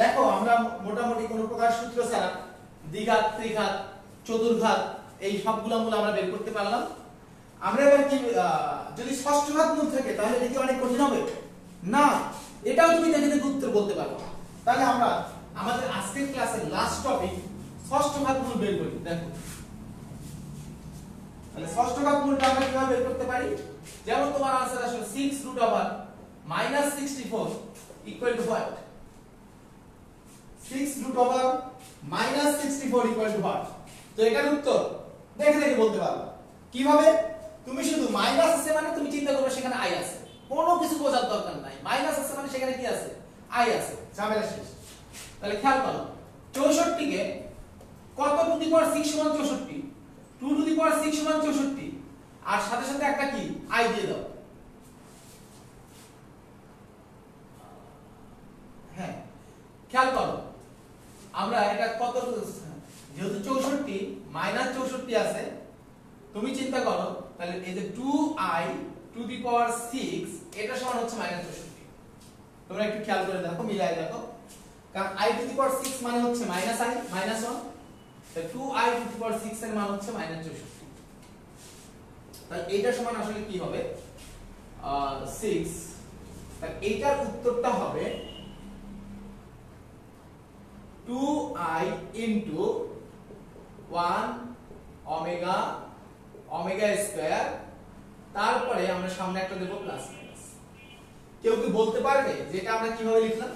দেখো আমরা মোটামুটি কোন প্রকার সূত্র ছাড়া দ্বিঘাত, ত্রিঘাত, চতুর্ঘাত এই সবগুলা মূল আমরা বের করতে পারলাম। আমরা এবার কি যদি ষষ্ঠঘাত মূল থাকে তাহলে এটা কি অনেক কঠিন হবে না, এটাও তুমি দেখে দেখে উত্তর বলতে পারবে। তাহলে আমরা আমাদের আজকের ক্লাসের লাস্ট টপিক ষষ্ঠঘাত মূল বের করি। দেখো তাহলে ষষ্ঠঘাত মূলটা আমরা কিভাবে বের করতে পারি, যেমন তোমার आंसर আসলে 6 root over -64 equal to what, 6 root over -64 equal to what. তো এটার উত্তর দেখে দেখে বলতে পারবে। কিভাবে, তুমি শুধু মাইনাস আছে মানে তুমি চিন্তা করবে সেখানে i আছে, কোনো কিছু বোঝার দরকার নাই, মাইনাস আছে মানে সেখানে কি আছে i আছে, ঝামেলা শেষ। তাহলে খেয়াল করো 64 কে কত টু দি পাওয়ার 6 সমান 64, 2 টু দি পাওয়ার 6 সমান 64, আর সাথে সাথে একটা কি i দিয়ে দাও। হ্যাঁ খেয়াল করো আমরা এটা কত, যেহেতু 64 -64 আছে, তুমি চিন্তা করো তাহলে এই যে 2i টু দি পাওয়ার 6 এটা সমান হচ্ছে -64। তোমরা একটু খেয়াল করে দেখো, মিলাই দেখো, কারণ i টু দি পাওয়ার 6 মানে হচ্ছে -i -1, তো 2i টু দি পাওয়ার 6 এর মান হচ্ছে -64। তাহলে এটা সমান আসলে কি হবে 6, তাহলে এইটার উত্তরটা হবে 2i into 1 omega omega square, তারপরে আমরা সামনে একটা দেব প্লাস মাইনাস। কেউ কি বলতে পারবে যে এটা আমরা কিভাবে লিখলাম?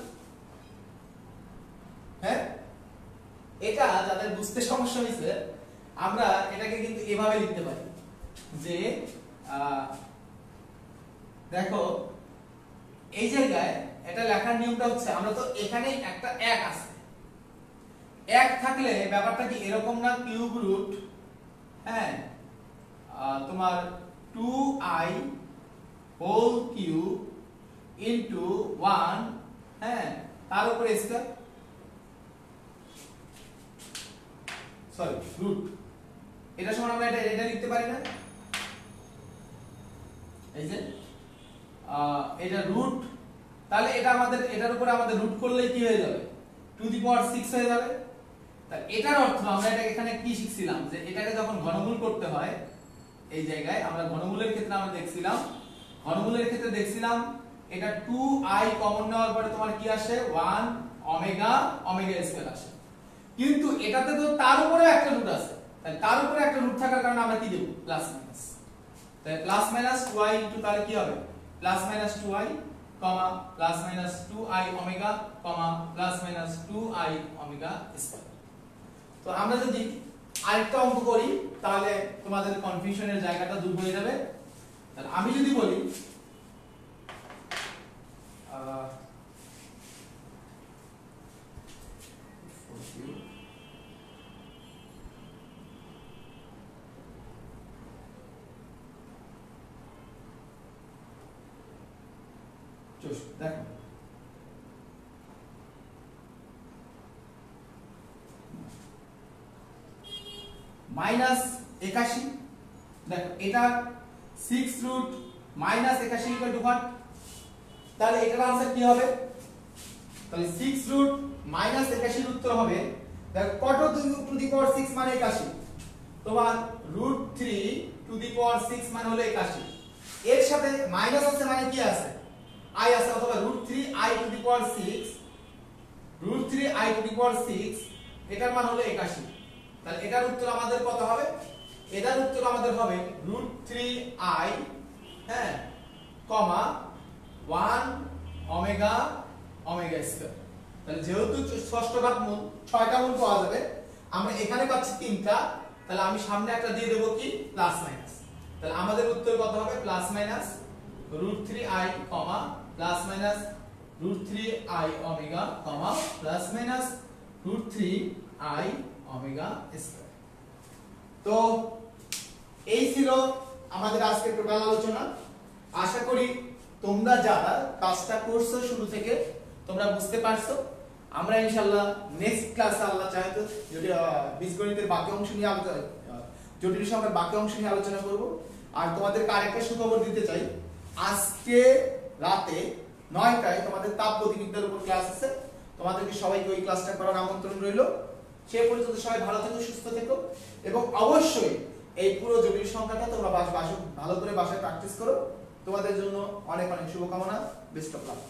হ্যাঁ, এটা যাদের বুঝতে সমস্যা হয়েছে, আমরা এটাকে কিন্তু এভাবে লিখতে পারি যে দেখো এই জায়গায় এটা লেখার নিয়মটা হচ্ছে, আমরা তো এখানে একটা 1 আছে, 1 থাকলে ব্যাপারটা কি এরকম না, কিউব রুট, হ্যাঁ, তোমার 2i হোল কিউব ইনটু 1, হ্যাঁ, তার উপরে স্কয়ার, সরি রুট, এটা সমান আমরা এটা লিখতে পারি না, এই যে এটা রুট, তাহলে এটা আমাদের এটার উপরে আমাদের রুট করলে কি হয়ে যাবে, টু দি পাওয়ার 6 হয়ে যাবে। তাহলে এটার অর্থ আমরা এটা এখানে কি শিখছিলাম, যে এটাকে যখন ঘনমূল করতে হয়, এই জায়গায় আমরা ঘনমূলের ক্ষেত্রে আমরা দেখছিলাম এটা 2i কমন নেওয়ার পরে তোমার কি আসে 1 ওমেগা ওমেগা স্কয়ার আসে, কিন্তু এটাতে তো তার উপরে একটা রুট আছে, তাহলে তার উপরে একটা রুট থাকার কারণে আমরা কি দেব, প্লাস মাইনাস। তাহলে প্লাস মাইনাস 2i ইনটু তাহলে কি হবে প্লাস মাইনাস 2i কমা প্লাস মাইনাস 2i ওমেগা কমা plus minus 2i omega square. তো আমরা যদি আরেকটা অঙ্ক করি তাহলে তোমাদের কনফিউশনের জায়গাটা দূর হয়ে যাবে। তাহলে আমি যদি বলি দেখো -81, দেখো এটা 6 রুট -81 ইকুয়াল টু হোয়াট, তাহলে এটার आंसर কি হবে, তাহলে 6 রুট -81 এর উত্তর হবে, দেখো কত টু দি পাওয়ার 6 মানে 81, তোমার √3 টু দি পাওয়ার 6 মানে হলো 81, এর সাথে মাইনাস আছে মানে কি আছে, i আছে, অথবা √3i two the power 6, √3i two the পাওয়ার 6 এটার মান হলো 81। তাহলে এটার উত্তর আমাদের কত হবে, এটার উত্তর আমাদের হবে √3i, হ্যাঁ, কমা 1 ওমেগা ওমেগা স্কয়ার। তাহলে যেহেতু ষষ্ঠ ঘাত মূল 6টা মূল পাওয়া যাবে, আমরা এখানে পাচ্ছি 3টা, তাহলে আমি সামনে একটা দিয়ে দেব কি প্লাস মাইনাস। তাহলে আমাদের উত্তর কত হবে প্লাস মাইনাস √3i কমা প্লাস মাইনাস √3i ওমেগা কমা plus minus √3i omega square. তো এই ছিল আমাদের আজকের টোটাল আলোচনা। আশা করি তোমরা যারা কাজটা করছো শুরু থেকে তোমরা বুঝতে পারছো। আমরা ইনশাআল্লাহ নেক্সট ক্লাসে আল্লাহ চাহে তো বীজগণিতের বাকি অংশ নিয়ে জটিল সংখ্যার বাকি অংশ নিয়ে আলোচনা করব। আর তোমাদেরকে আরেকটা সুখবর দিতে চাই, আজকে রাতে 9টায় তোমাদের তাপগতিবিদ্যার উপর ক্লাস আছে, তোমাদেরকে সবাইকে ওই ক্লাসটা করার আমন্ত্রণ রইল। সে পর্যন্ত সবাই ভালো থেকো, সুস্থ থেকো, এবং অবশ্যই এই পুরো জটিল সংখ্যাটা তোমরা ভালো করে বাসায় প্র্যাকটিস করো। তোমাদের জন্য অনেক অনেক শুভকামনা, বেস্ট অফ লাক।